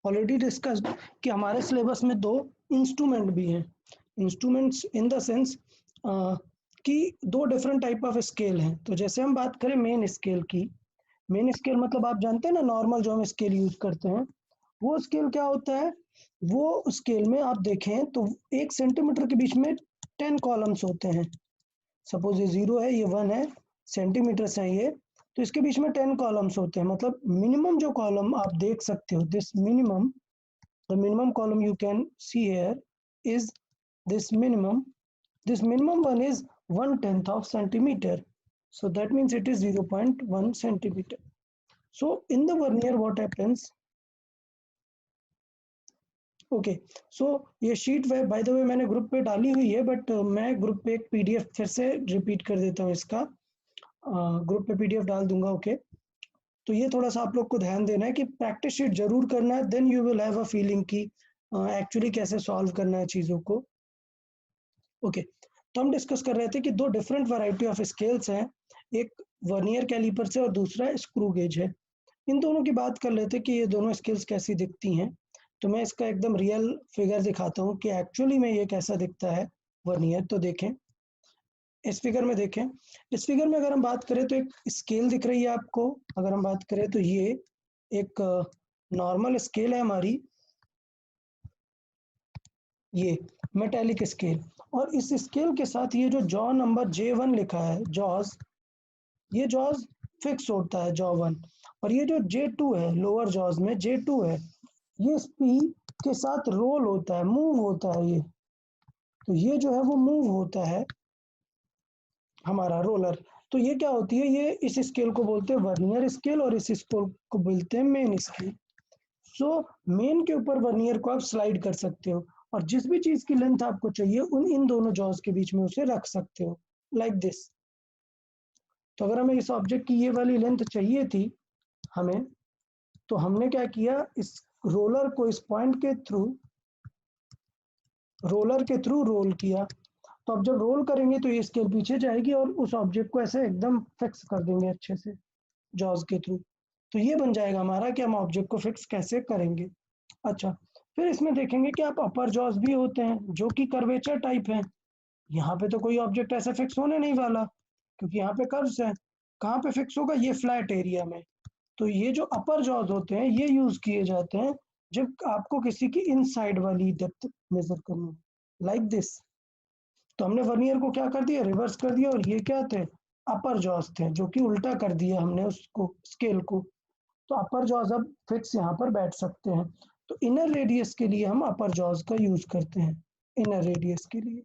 already discussed कि हमारे सिलेबस में 2 इंस्ट्रूमेंट भी हैं. इंस्ट्रूमेंट्स इन द सेंस कि 2 डिफरेंट टाइप ऑफ स्केल हैं. तो जैसे हम बात करें मेन स्केल की, मेन स्केल मतलब आप जानते हैं ना, नॉर्मल जो हम स्केल यूज करते हैं, वो स्केल क्या होता है. वो स्केल में आप देखें तो 1 सेंटीमीटर के बीच में 10 कॉलम्स होते हैं. सपोज ये 0 है, ये 1 है, सेंटीमीटर्स है ये, तो इसके बीच में 10 कॉलम्स होते हैं. मतलब मिनिमम जो कॉलम आप देख सकते हो, this minimum, the minimum column you can see here is this minimum. This minimum one is 1/10 of centimeter, so that means it is 0.1 centimeter. So in the vernier what happens, okay so ये sheet वे by the way मैंने group पे डाली हुई है, but मैं group पे एक पीडीएफ फिर से रिपीट कर देता हूँ इसका. ग्रुप पे पीडीएफ डाल दूंगा. ओके तो ये थोड़ा सा आप लोग को ध्यान देना है कि प्रैक्टिस शीट जरूर करना है, then you will have a feeling कि एक्चुअली कैसे सॉल्व करना है चीज़ों को. ओके तो हम डिस्कस कर रहे थे कि 2 डिफरेंट वैरायटी ऑफ स्केल्स हैं, एक वर्नियर कैलिपर से और दूसरा स्क्रू गेज है. इन दोनों की बात कर लेते कि ये दोनों स्केल्स कैसी दिखती हैं. तो मैं इसका एकदम रियल फिगर दिखाता हूँ कि एक्चुअली में ये कैसा दिखता है वर्नियर. तो देखें इस फिगर में, देखें इस फिगर में अगर हम बात करें तो एक स्केल दिख रही है आपको. अगर हम बात करें तो ये एक नॉर्मल स्केल है हमारी, ये मेटेलिक स्केल, और इस स्केल के साथ ये जो जॉ नंबर J1 लिखा है, जॉज, ये जॉज फिक्स होता है जॉ 1, और ये जो J2 है लोअर जॉज में J2 है, ये स्पी के साथ रोल होता है, मूव होता है ये. तो ये जो है वो मूव होता है हमारा रोलर. तो ये क्या होती है, ये इस स्केल को बोलते हैं वर्नियर स्केल और इस स्केल को बोलते हैं मेन स्केल. सो मेन के ऊपर वर्नियर को आप स्लाइड कर सकते हो और जिस भी चीज की लेंथ आपको चाहिए उन इन दोनों जॉज के बीच में उसे रख सकते हो लाइक दिस. तो अगर हमें इस ऑब्जेक्ट की ये वाली लेंथ चाहिए थी हमें, तो हमने क्या किया, इस रोलर को इस पॉइंट के थ्रू, रोलर के थ्रू रोल किया. तो अब जब रोल करेंगे तो ये स्केल पीछे जाएगी और उस ऑब्जेक्ट को ऐसे एकदम फिक्स कर देंगे अच्छे से जॉज के थ्रू. तो ये बन जाएगा हमारा कि हम ऑब्जेक्ट को फिक्स कैसे करेंगे. अच्छा फिर इसमें देखेंगे कि आप अपर जॉज भी होते हैं जो कि कर्वेचर टाइप है. यहाँ पे तो कोई ऑब्जेक्ट ऐसे फिक्स होने नहीं वाला क्योंकि यहाँ पे कर्व्स है. कहाँ पे फिक्स होगा, ये फ्लैट एरिया में. तो ये जो अपर जॉज होते हैं ये यूज किए जाते हैं जब आपको किसी की इनसाइड वाली डेप्थ मेजर करनी, लाइक दिस. तो हमने वर्नियर को क्या कर दिया, रिवर्स कर दिया, और ये क्या थे, अपर जॉज थे, जो कि उल्टा कर दिया हमने उसको, स्केल को. तो अपर जॉज अब फिक्स यहाँ पर बैठ सकते हैं। तो इनर रेडियस के लिए हम अपर जॉज का यूज करते हैं, इनर रेडियस के लिए।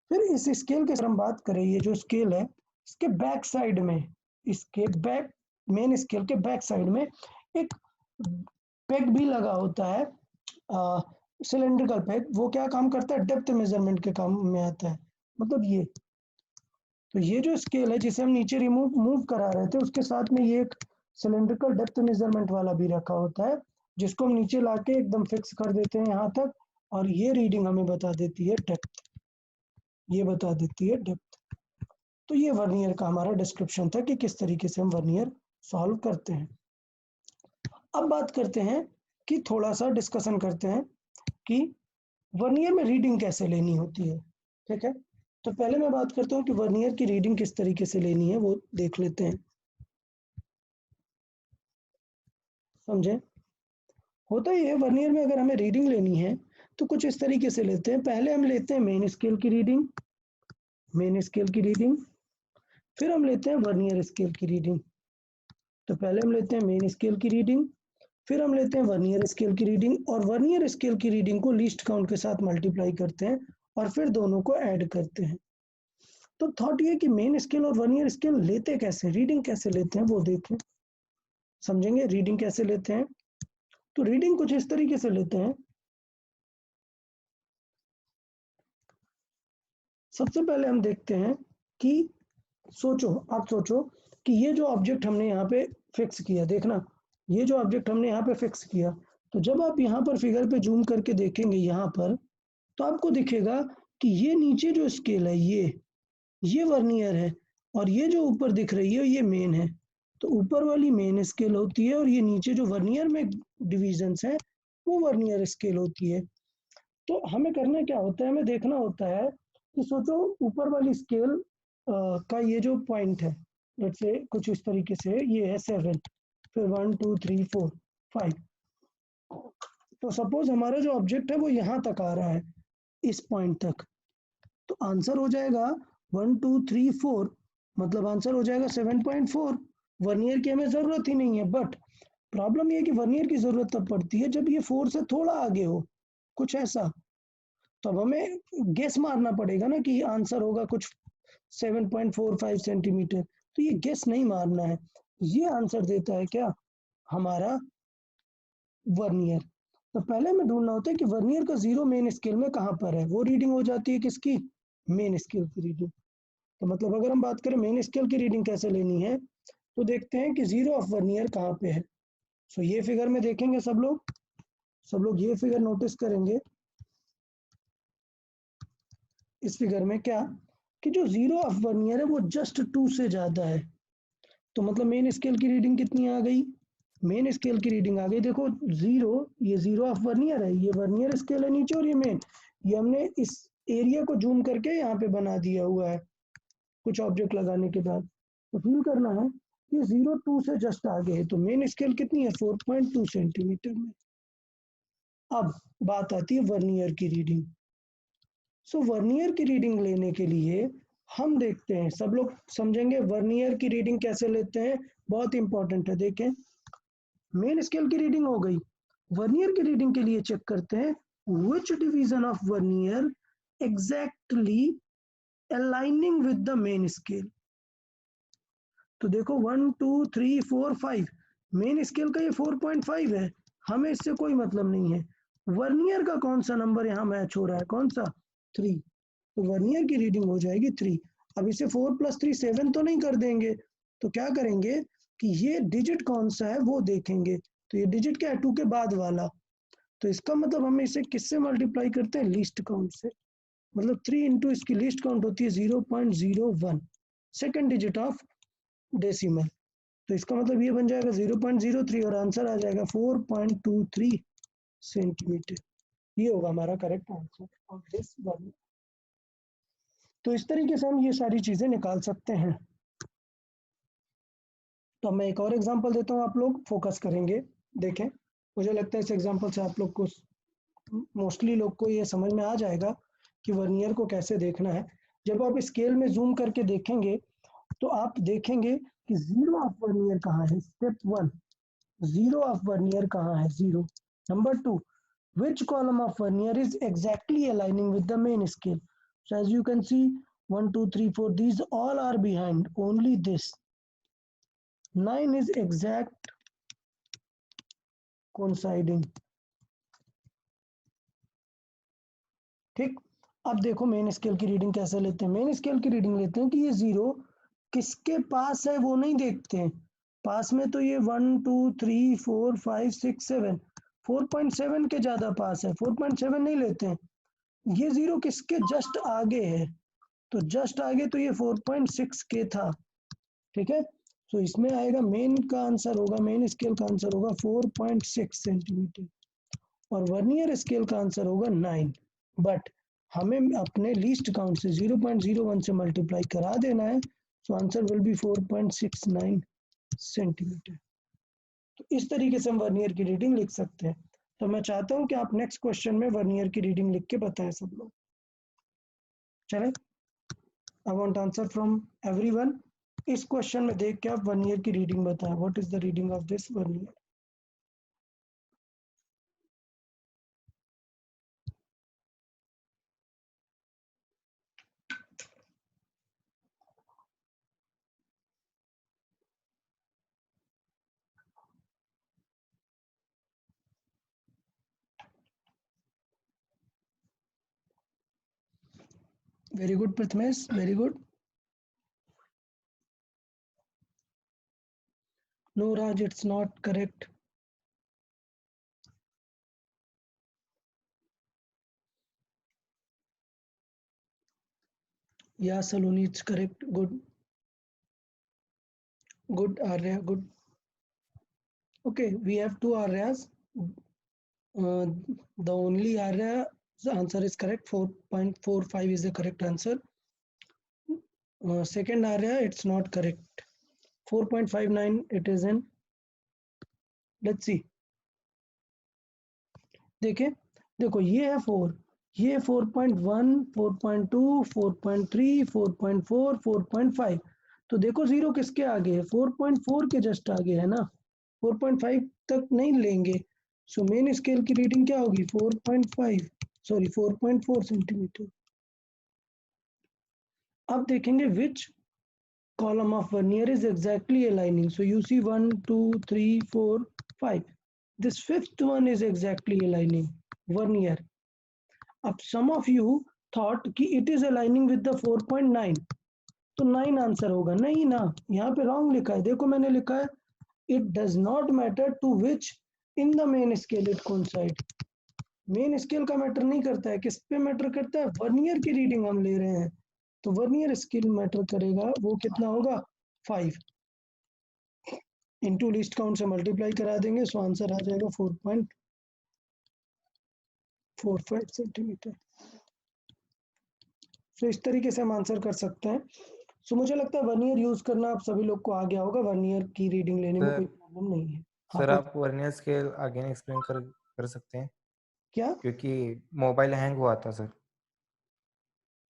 फिर इस स्केल के हम बात करें, ये जो स्केल है इसके बैक साइड में, इसके बैक मेन स्केल के बैक साइड में एक पेग भी लगा होता है, सिलेंड्रिकल पेग। वो क्या काम करता है, डेप्थ मेजरमेंट के काम में आता है। मतलब ये, तो ये जो स्केल है जिसे हम नीचे मूव करा रहे थे, उसके साथ में ये एक सिलेंड्रिकल डेप्थ मेजरमेंट वाला भी रखा होता है, जिसको हम नीचे लाके एकदम फिक्स कर देते हैं यहाँ तक, और ये रीडिंग हमें बता देती है डेप्थ, ये बता देती है डेप्थ। तो ये वर्नियर का हमारा डिस्क्रिप्शन था कि किस तरीके से हम वर्नियर सॉल्व करते हैं। अब बात करते हैं कि थोड़ा सा डिस्कशन करते हैं कि वर्नियर में रीडिंग कैसे लेनी होती है। ठीक है, तो पहले मैं बात करता हूँ कि वर्नियर की रीडिंग किस तरीके से लेनी है, वो देख लेते हैं। समझे, होता ही है वर्नियर में अगर हमें रीडिंग लेनी है तो कुछ इस तरीके से लेते हैं। पहले हम लेते हैं मेन स्केल की रीडिंग, मेन स्केल की रीडिंग, फिर हम लेते हैं वर्नियर स्केल की रीडिंग। तो पहले हम लेते हैं मेन स्केल की रीडिंग, फिर हम लेते हैं वर्नियर स्केल की रीडिंग, और वर्नियर स्केल की रीडिंग को लीस्ट काउंट के साथ मल्टीप्लाई करते हैं और फिर दोनों को ऐड करते हैं। तो थॉट ये कि मेन स्केल और वर्नियर स्केल लेते कैसे, रीडिंग कैसे लेते हैं वो देखें, समझेंगे रीडिंग कैसे लेते हैं। तो रीडिंग कुछ इस तरीके से लेते हैं। सबसे पहले हम देखते हैं कि सोचो, आप सोचो कि ये जो ऑब्जेक्ट हमने यहाँ पे फिक्स किया, देखना ये जो ऑब्जेक्ट हमने यहाँ पे फिक्स किया, तो जब आप यहाँ पर फिगर पे जूम करके देखेंगे यहाँ पर, तो आपको दिखेगा कि ये नीचे जो स्केल है ये वर्नियर है, और ये जो ऊपर दिख रही है ये मेन है। तो ऊपर वाली मेन स्केल होती है और ये नीचे जो वर्नियर में डिविजन्स है वो वर्नियर स्केल होती है। तो हमें करना क्या होता है, हमें देखना होता है कि सोचो ऊपर वाली स्केल का ये जो पॉइंट है, लेट्स से कुछ इस तरीके से ये है 7, फिर 1 2 3 4 5। तो सपोज हमारा जो ऑब्जेक्ट है वो यहाँ तक आ रहा है, इस पॉइंट तक, तो आंसर हो जाएगा 1 2 3 4, मतलब आंसर हो जाएगा 7.4। वर्नियर की हमें जरूरत ही नहीं है, बट प्रॉब्लम ये है कि वर्नियर की जरूरत तब पड़ती है जब ये 4 से थोड़ा आगे हो, कुछ ऐसा। तो अब हमें गेस मारना पड़ेगा ना कि आंसर होगा कुछ 7.45 सेंटीमीटर, तो ये गेस नहीं मारना है, ये आंसर देता है क्या, हमारा वर्नियर। तो पहले हमें ढूंढना होता है कि वर्नियर का जीरो मेन स्केल में कहाँ पर है, वो रीडिंग हो जाती है किसकी, मेन स्केल की रीडिंग। तो मतलब अगर हम बात करें मेन स्केल की रीडिंग कैसे लेनी है, तो देखते हैं कि जीरो ऑफ वर्नियर कहाँ पे है। सो ये फिगर में देखेंगे सब लोग ये फिगर नोटिस करेंगे। इस फिगर में क्या कि जो जीरो ऑफ वर्नियर है वो जस्ट 2 से ज्यादा है, तो मतलब मेन स्केल की रीडिंग कितनी आ गई, मेन स्केल की रीडिंग आ गई, देखो जीरो, ये जीरो ऑफ वर्नियर है, ये वर्नियर स्केल है नीचे, और ये मेन, ये हमने इस एरिया को जूम करके यहाँ पे बना दिया हुआ है कुछ ऑब्जेक्ट लगाने के बाद। तो फील करना है कि 0 2 से जस्ट आगे है, तो मेन स्केल कितनी है 4.2 सेंटीमीटर में। अब बात आती है वर्नियर की रीडिंग। सो वर्नियर की रीडिंग लेने के लिए हम देखते हैं, सब लोग समझेंगे वर्नियर की रीडिंग कैसे लेते हैं, बहुत इंपॉर्टेंट है। देखें, मेन स्केल की रीडिंग हो गई, वर्नियर की रीडिंग के लिए चेक करते हैं which division of vernier exactly aligning with the main scale। तो देखो 1 2 3 4 5, मेन स्केल का ये 4.5 है, हमें इससे कोई मतलब नहीं है। वर्नियर का कौन सा नंबर यहाँ मैच हो रहा है, कौन सा, 3, तो वर्नियर की रीडिंग हो जाएगी 3। अब इसे 4 + 3 7 तो नहीं कर देंगे, तो क्या करेंगे कि ये डिजिट कौन सा है वो देखेंगे। तो ये डिजिट क्या है, 2 के बाद वाला, तो इसका मतलब हम इसे किससे मल्टीप्लाई करते हैं, लीस्ट काउंट से। मतलब 3 इंटू इसकी लीस्ट काउंट होती है 0.01, सेकेंड डिजिट ऑफ डेसिमल। तो इसका मतलब ये बन जाएगा 0.03 और आंसर आ जाएगा 4.23 सेंटीमीटर। ये होगा हमारा correct answer of this one. तो इस तरीके से हम ये सारी चीजें निकाल सकते हैं। तो मैं एक और एग्जांपल देता हूँ, आप लोग फोकस करेंगे। देखें, मुझे लगता है इस एग्जांपल से आप लोग को, मोस्टली लोग को ये समझ में आ जाएगा कि वर्नियर को कैसे देखना है। जब आप स्केल में जूम करके देखेंगे तो आप देखेंगे कि जीरो ऑफ वर्नियर कहाँ है, स्टेप 1। जीरो ऑफ वर्नियर कहाँ है, zero. Number 2, which column of vernier is exactly aligning with the main scale? So as you can see, 1 2 3 4, these all are behind, only this 9 is exact coinciding। ठीक, अब देखो main scale की reading कैसे लेते हैं। Main scale की reading लेते हैं कि ये जीरो किसके पास है वो नहीं देखते हैं, पास में तो ये 1 2 3 4 5 6 7, 4.7 के ज्यादा पास है, 4.7 नहीं लेते हैं। ये जीरो किसके जस्ट आगे है, तो जस्ट आगे तो ये 4.6 के था। ठीक है, तो इसमें आएगा मेन का आंसर होगा, मेन स्केल का आंसर होगा 4.6 सेंटीमीटर और वर्नियर स्केल का आंसर होगा 9। बट हमें अपने लीस्ट काउंट से 0.01 से मल्टीप्लाई करा देना है, so answer will B 4.69 centimetre. तो इस तरीके से हम वर्नियर की रीडिंग लिख सकते हैं। तो मैं चाहता हूं कि आप नेक्स्ट क्वेश्चन में वर्नियर की रीडिंग लिख के बताएं सब लोग। चले, I want answer from everyone. इस क्वेश्चन में देख के आप वर्नियर की रीडिंग बताएं, what is the reading of this vernier. Very good Prathamesh, very good. No Raj, it's not correct. Yeah, Saloni, it's correct. Good. Good, Arya, good. Okay, we have two Aryas. The only Arya, the answer is correct. 4.45 is the correct answer. Second Arya, it's not correct. 4.59 it is in. Let's see. देखे, देखो ये है 4, ये 4.1, 4.2, 4.3, 4.4, 4.5। तो देखो zero किसके आगे है, 4.4 के जस्ट आगे है ना, 4.5 तक नहीं लेंगे। सो मेन स्केल की रीडिंग क्या होगी, 4.5 सॉरी 4.4 सेंटीमीटर। अब देखेंगे विच column of vernier is exactly aligning. So you see 1 2 3 4 5, this fifth one is exactly aligning vernier. अब some of you thought कि it is aligning with the 4.9, तो 9 answer होगा, नहीं ना, यहाँ पे रॉन्ग लिखा है। देखो मैंने लिखा है it does not matter to which in the main scale it coincide। Main scale का मैटर नहीं करता है, किस पे मैटर करता है, वर्नियर की रीडिंग हम ले रहे हैं, तो वर्नियर स्केल मैटर करेगा। वो कितना होगा, 5 इंटू लीस्ट काउंट से मल्टीप्लाई करा देंगे, सो आंसर आ जाएगा 4.45 सेंटीमीटर। सो इस तरीके से हम आंसर कर सकते हैं। सो मुझे लगता है वर्नियर यूज करना आप सभी लोग को आ गया होगा, वर्नियर की रीडिंग लेने में कोई प्रॉब्लम नहीं है। सर आप वर्नियर स्केल अगेन एक्सप्लेन कर सकते हैं क्या, क्योंकि मोबाइल हैंग हुआ था सर।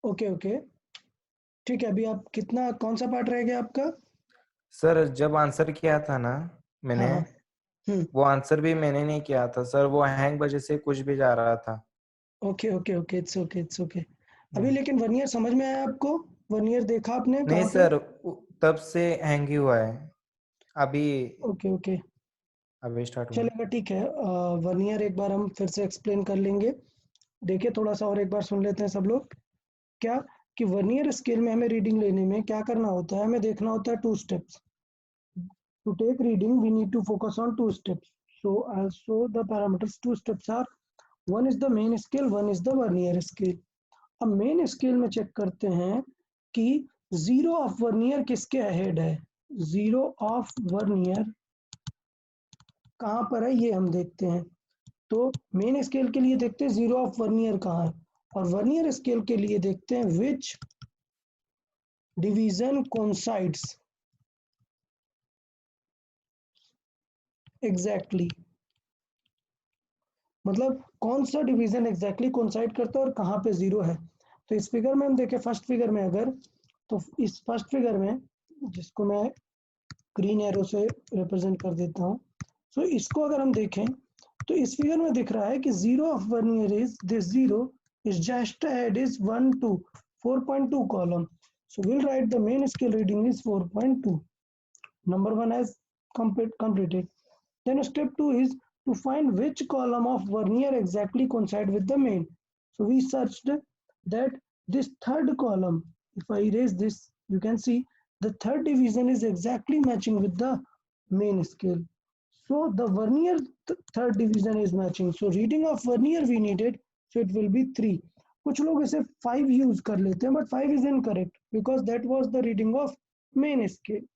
ओके ओके, ठीक है। अभी आप कितना, कौन सा पार्ट रह गया आपका। सर जब आंसर किया था ना हाँ मैंने, हाँ, वो आंसर भी मैंने नहीं किया था सर, वो हैंग वजह से कुछ भी जा रहा था। Okay okay okay, it's okay it's okay. अभी लेकिन वर्नियर समझ में आया आपको, वर्नियर देखा आपने नहीं कहाँ पे। सर, तब से हैंग ही हुआ है, अभी ओके ओके, अभी स्टार्ट हुआ। चलेगा, ठीक है। वर्नियर एक बार हम फिर से एक्सप्लेन कर लेंगे। देखिए थोड़ा सा और एक बार सुन लेते हैं सब लोग। क्या, कि वर्नियर स्केल में हमें रीडिंग लेने में क्या करना होता है, हमें देखना होता है 2 steps. To take reading we need to focus on 2 steps. So also the parameters 2 steps are, one is the main scale, one is the vernier scale। अब मेन स्केल में चेक करते हैं कि जीरो ऑफ वर्नियर किसके ahead है, zero of vernier कहाँ पर है ये हम देखते हैं। तो मेन स्केल के लिए देखते हैं जीरो ऑफ वर्नियर कहाँ है, और वर्नियर स्केल के लिए देखते हैं विच डिवीजन कोइंसाइड्स एग्जैक्टली, मतलब कौन सा डिवीजन एग्जैक्टली कोइंसाइड करता है और कहाँ पे जीरो है। तो इस फिगर में हम देखें, फर्स्ट फिगर में अगर, तो इस फर्स्ट फिगर में, जिसको मैं ग्रीन एरो से रिप्रेजेंट कर देता हूँ, सो इसको अगर हम देखें तो इस फिगर में दिख रहा है कि zero of vernier is this zero is just ahead is 1 2 4.2 column. So we'll write the main scale reading is 4.2. Number 1 has completed. Then step 2 is to find which column of vernier exactly coincide with the main. So we searched that this third column, if I erase this, you can see the third division is exactly matching with the main scale. So the vernier third division is matching. So reading of vernier we needed, so it will be 3. कुछ लोग इसे 5 use कर लेते हैं, but 5 is incorrect because that was the reading of main scale.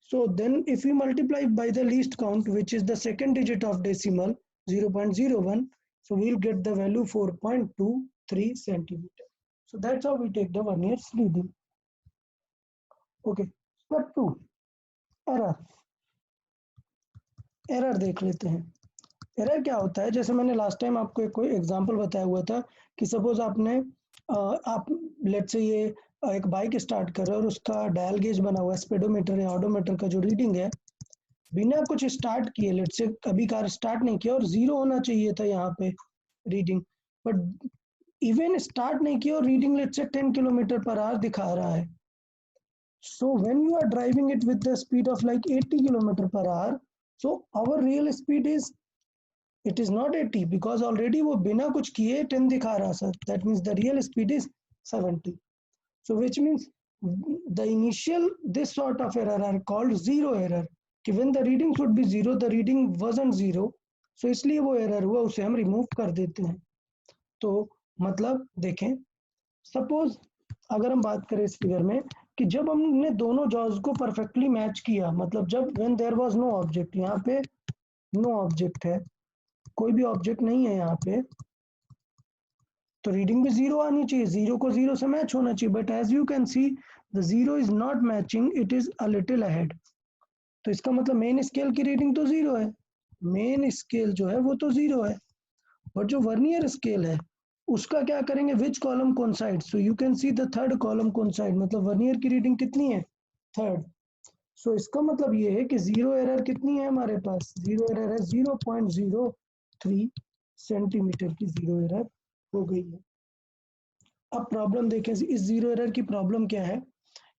So then if we multiply by the least count, which is the second digit of decimal 0.01, so we'll get the value 4.23 centimeter. So that's how we take the vernier's reading. Okay, step 2, error. Error देख लेते हैं. Error क्या होता है, जैसे मैंने last time आपको एक कोई एग्जांपल बताया हुआ था कि सपोज आपने आप लेट्स से ये एक बाइक स्टार्ट कर रहे हो और उसका डायल गेज बना हुआ है, स्पीडोमीटर या ऑडोमीटर का जो रीडिंग है, बिना कुछ स्टार्ट किए लेट्स से कभी कार स्टार्ट नहीं किया और जीरो होना चाहिए था यहाँ पे रीडिंग, बट इवन स्टार्ट नहीं किया और reading let's say 10 kilometre per hour दिखा रहा है. So when you are driving it with the speed of like 80 kilometer per hour, so our real speed is, it is not 80 because already वो बिना कुछ किए 10 दिखा रहा sir. That means the real speed is 70. So which means the initial this sort of error are called zero error. कि when the reading should be zero, the reading wasn't zero. So इसलिए वो error हुआ, उसे हम remove कर देते हैं. तो मतलब देखें, सपोज अगर हम बात करें इस फिगर में कि जब हमने दोनों जॉज को परफेक्टली मैच किया, मतलब जब when there was no object, यहाँ पे नो ऑब्जेक्ट है, कोई भी ऑब्जेक्ट नहीं है यहाँ पे, तो रीडिंग भी जीरो आनी चाहिए, जीरो को जीरो से मैच होना चाहिए, but as you can see the zero is not matching, it is a little ahead. तो इसका मतलब मेन स्केल की रीडिंग तो जीरो है, मेन स्केल जो है वो तो जीरो है, बट जो वर्नियर स्केल है उसका क्या करेंगे, which column coincide. So you can see the third column coincide, मतलब वर्नियर की रीडिंग कितनी है, थर्ड. सो इसका मतलब ये है कि जीरो एरर कितनी है हमारे पास, जीरो एरर है 0.03 सेंटीमीटर की जीरो एरर हो गई है. अब प्रॉब्लम देखें, इस जीरो एरर की प्रॉब्लम क्या है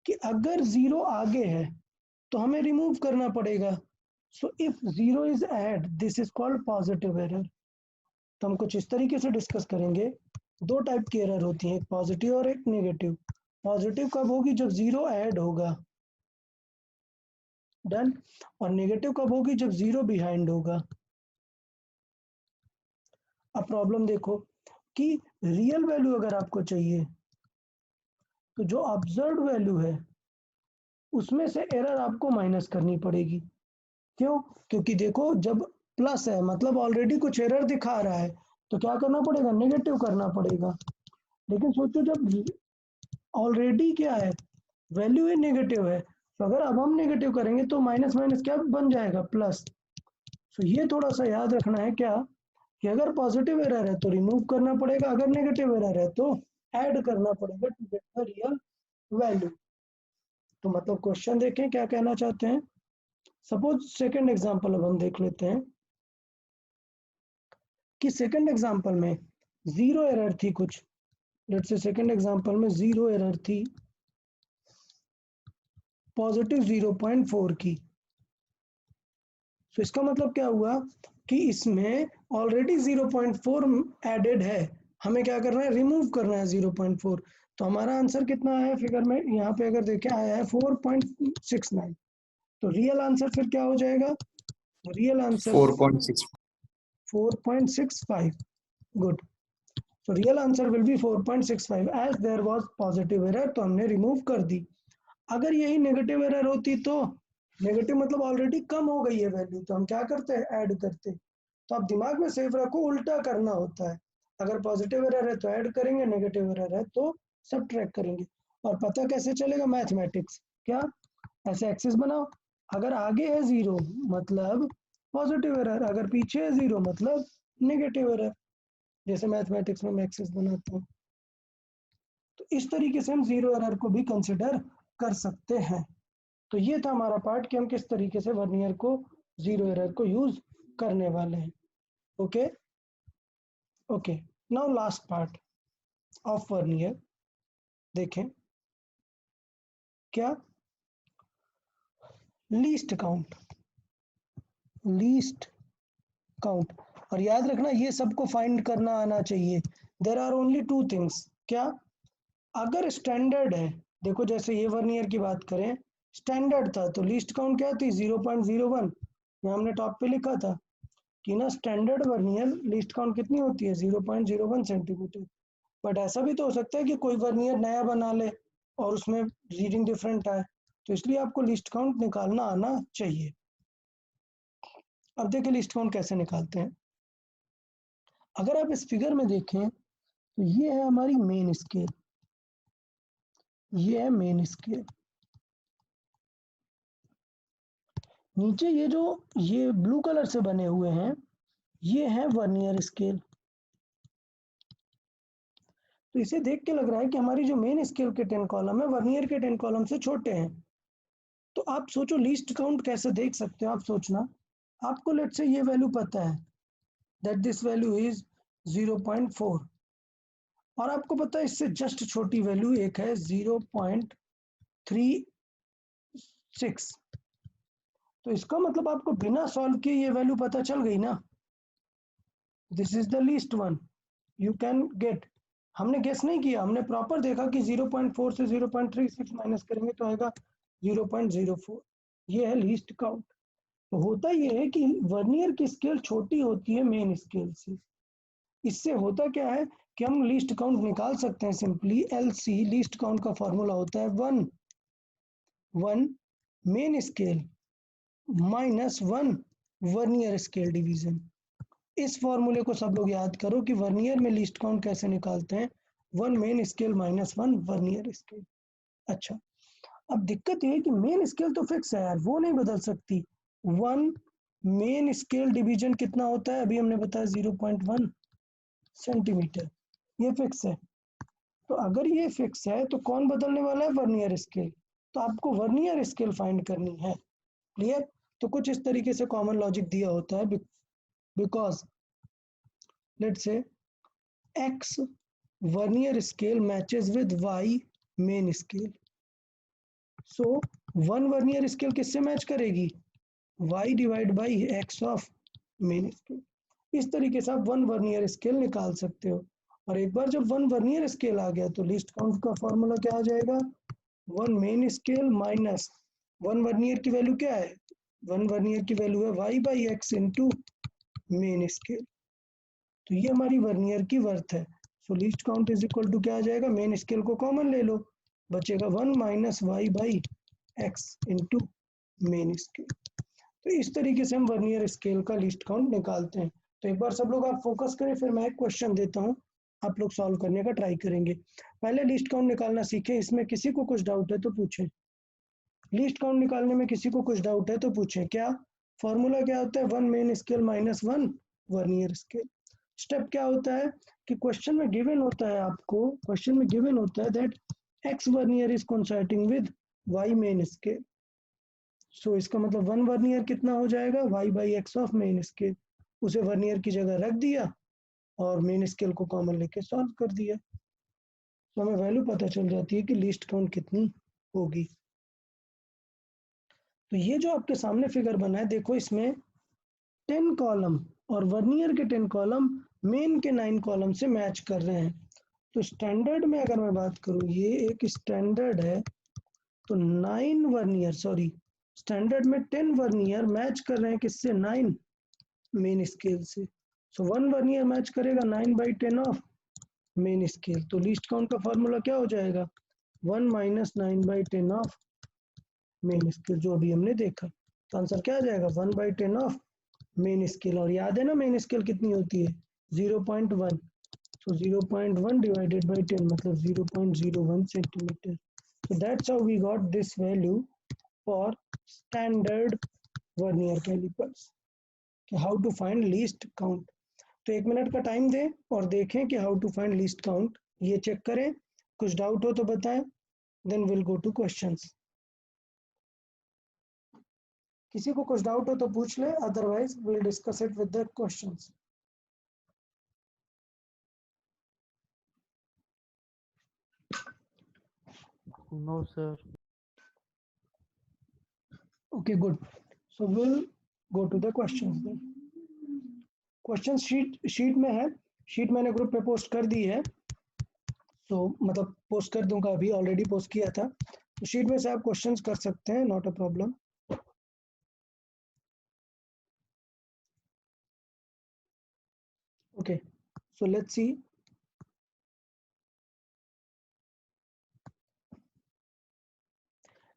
कि अगर जीरो आगे है तो हमें रिमूव करना पड़ेगा. So if zero is add, this is called positive error. तो हम कुछ इस तरीके से डिस्कस करेंगे. दो टाइप की एरर होती है, एक पॉजिटिव और एक नेगेटिव. पॉजिटिव कब होगी, जब जीरो ऐड होगा, डन. और नेगेटिव कब होगी, जब जीरो बिहाइंड होगा. अब प्रॉब्लम देखो कि रियल वैल्यू अगर आपको चाहिए तो जो ऑब्जर्व्ड वैल्यू है उसमें से एरर आपको माइनस करनी पड़ेगी. क्यों, क्योंकि देखो जब प्लस है मतलब ऑलरेडी कुछ एरर दिखा रहा है, तो क्या करना पड़ेगा, नेगेटिव करना पड़ेगा. लेकिन सोचो जब ऑलरेडी क्या है, वैल्यू ही नेगेटिव है, तो अगर अब हम नेगेटिव करेंगे तो माइनस माइनस क्या बन जाएगा, प्लस. तो ये थोड़ा सा याद रखना है क्या, कि अगर पॉजिटिव एरर है तो रिमूव करना पड़ेगा, अगर नेगेटिव एरर है तो ऐड करना पड़ेगा to get the real value. तो मतलब क्वेश्चन देखें क्या कहना चाहते हैं. सपोज सेकंड एग्जांपल अब हम देख लेते हैं कि सेकंड एग्जांपल में जीरो एरर थी कुछ, लेट्स से सेकंड एग्जांपल में जीरो एरर थी पॉजिटिव 0.4 की. तो इसका मतलब क्या हुआ कि इसमें ऑलरेडी 0.4 एडेड है, हमें क्या करना है, रिमूव करना है 0.4. तो हमारा आंसर कितना आया फिगर में, यहाँ पे अगर देखें आया है 4.69. तो रियल आंसर फिर क्या हो जाएगा, रियल आंसर 4.65. गुड. तो real answer will be 4.65 as there was positive error, तो हमने रिमूव कर दी. अगर यही नेगेटिव एरर होती तो नेगेटिव मतलब ऑलरेडी कम हो गई है वैल्यू, तो हम क्या करते हैं, ऐड करते. तो आप दिमाग में सेफ रखो, उल्टा करना होता है. अगर पॉजिटिव एरर है तो ऐड करेंगे, नेगेटिव एरर है तो सबट्रैक्ट करेंगे. और पता कैसे चलेगा, मैथमेटिक्स. क्या, ऐसे एक्सिस बनाओ, अगर आगे है जीरो मतलब पॉजिटिव एरर, अगर पीछे है जीरो मतलब नेगेटिव एरर, जैसे मैथमेटिक्स में मैं एक्सिस बनाता हूँ. तो इस तरीके से हम जीरो एरर को भी कंसिडर कर सकते हैं. तो ये था हमारा पार्ट कि हम किस तरीके से वर्नियर को जीरो एरर को यूज करने वाले हैं। Okay okay, now last part of vernier देखें, क्या? Least count, least count. और याद रखना ये सबको फाइंड करना आना चाहिए। There are only two things. क्या? अगर स्टैंडर्ड है, देखो जैसे ये वर्नियर की बात करें, स्टैंडर्ड था तो लीस्ट काउंट क्या थी? 0.01। यहाँ हमने टॉप पे लिखा था कि ना स्टैंडर्ड वर्नियर लीस्ट काउंट कितनी होती है? 0.01 सेंटीमीटर। बट ऐसा भी तो हो सकता है कि कोई वर्नियर नया बना ले और उसमें रीडिंग डिफरेंट आए, तो इसलिए आपको लिस्ट काउंट निकालना आना चाहिए। अब देखिए लिस्ट काउंट कैसे निकालते हैं। अगर आप इस फिगर में देखें तो ये है हमारी मेन स्केल, ये है मेन स्केल। नीचे ये जो ये ब्लू कलर से बने हुए हैं ये है वर्नियर स्केल। तो इसे देख के लग रहा है कि हमारी जो मेन स्केल के 10 कॉलम है वर्नियर के 10 कॉलम से छोटे हैं। तो आप सोचो लीस्ट काउंट कैसे देख सकते हो। आप सोचना, आपको लेट से ये वैल्यू पता है दैट दिस वैल्यू इज 0.4 और आपको पता है इससे जस्ट छोटी वैल्यू एक है 0.36। तो इसका मतलब आपको बिना सॉल्व किए ये वैल्यू पता चल गई ना। This is the least one you can get. हमने गेस नहीं किया, हमने प्रॉपर देखा कि 0.4 से 0.36 माइनस करेंगे तो आएगा 0.04। ये है लीस्ट काउंट। तो होता ये है कि वर्नियर की स्केल छोटी होती है मेन स्केल से। इससे होता क्या है कि हम लीस्ट काउंट निकाल सकते हैं सिंपली। एलसी लीस्ट काउंट का फॉर्मूला होता है 1 main scale minus 1 vernier scale division. इस फॉर्मूले को सब लोग याद करो कि वर्नियर में लीस्ट काउंट कैसे निकालते हैं, 1 main scale minus 1 vernier scale. अच्छा, अब दिक्कत ये है कि मेन स्केल तो फिक्स है यार, वो नहीं बदल सकती। 1 मेन स्केल डिवीजन कितना होता है? अभी हमने बताया 0.1 सेंटीमीटर, ये फिक्स है। तो अगर ये फिक्स है तो कौन बदलने वाला है? Vernier scale. तो आपको वर्नियर स्केल फाइंड करनी है। क्लियर? तो कुछ इस तरीके से कॉमन लॉजिक दिया होता है, because let's say x vernier scale matches with y main scale. So 1 vernier scale किससे मैच करेगी? y divide by x of main scale. इस तरीके से आप 1 वर्नियर स्केल निकाल सकते हो। और एक बार जब 1 वर्नियर स्केल आ गया तो लीस्ट काउंट का फॉर्मूला क्या आ जाएगा? 1 मेन स्केल माइनस 1 वर्नियर की वैल्यू क्या है? 1 वर्नियर की वैल्यू है y by x into main scale. तो ये हमारी वर्नियर की वर्थ है। So least count is equal to क्या आ जाएगा? मेन स्केल को कॉमन ले लो, बचेगा 1 minus y by x into main scale. तो इस तरीके से हम वर्नियर स्केल का लीस्ट काउंट निकालते हैं। तो एक बार सब लोग आप फोकस करें, फिर मैं एक क्वेश्चन देता हूँ, आप लोग सॉल्व करने का ट्राई करेंगे। पहले लिस्ट काउंट निकालना सीखें, इसमें किसी को कुछ डाउट है तो पूछें। लिस्ट काउंट निकालने में किसी को कुछ डाउट है तो पूछें। क्या फॉर्मूला क्या होता है? 1 main scale minus 1 vernier scale. Step क्या होता है कि क्वेश्चन में गिवन होता है, आपको क्वेश्चन में गिवन होता है that x vernier is coinciding with y main scale. So इसका मतलब 1 वर्नियर कितना हो जाएगा? y by x of main scale. उसे वर्नियर की जगह रख दिया और मेन स्केल को कॉमन लेके सॉल्व कर दिया, तो हमें वैल्यू पता चल जाती है कि लीस्ट काउंट कितनी होगी। तो ये जो आपके सामने फिगर बना है, देखो इसमें 10 कॉलम और वर्नियर के 10 कॉलम मेन के 9 कॉलम से मैच कर रहे हैं। तो स्टैंडर्ड में अगर मैं बात करूं, ये एक स्टैंडर्ड है, तो 9 वर्नियर, सॉरी स्टैंडर्ड में 10 वर्नियर मैच कर रहे हैं किससे? 9 मेन स्केल से। सो 1 वर्नियर मैच करेगा 9 बाई 10 ऑफ मेन स्केल। तो लीस्ट काउंट का फॉर्मूला क्या हो जाएगा? 1 minus 9 by 10 of main scale, जो अभी हमने देखा। तो आंसर क्या आ जाएगा? 1 बाई 10 ऑफ मेन स्केल। और याद है ना मेन स्केल कितनी होती है? 0.1। so 0.1 divided by 10 मतलब 0.01 centimeter. So that's how we got this value for standard vernier calipers कि how to find least count. तो 1 मिनट का टाइम दें और देखें कि how to find least count, ये चेक करें। कुछ डाउट हो तो बताएं, then we'll go to questions. किसी को कुछ डाउट हो तो पूछ ले, otherwise will discuss it with the questions. No, sir. Okay, good. So we'll go to the questions then. Question sheet में है, शीट मैंने ग्रुप पे पोस्ट कर दी है, तो मतलब पोस्ट कर दूंगा, अभी ऑलरेडी पोस्ट किया था, तो शीट में से आप क्वेश्चंस कर सकते हैं, not a problem. Okay, so let's see.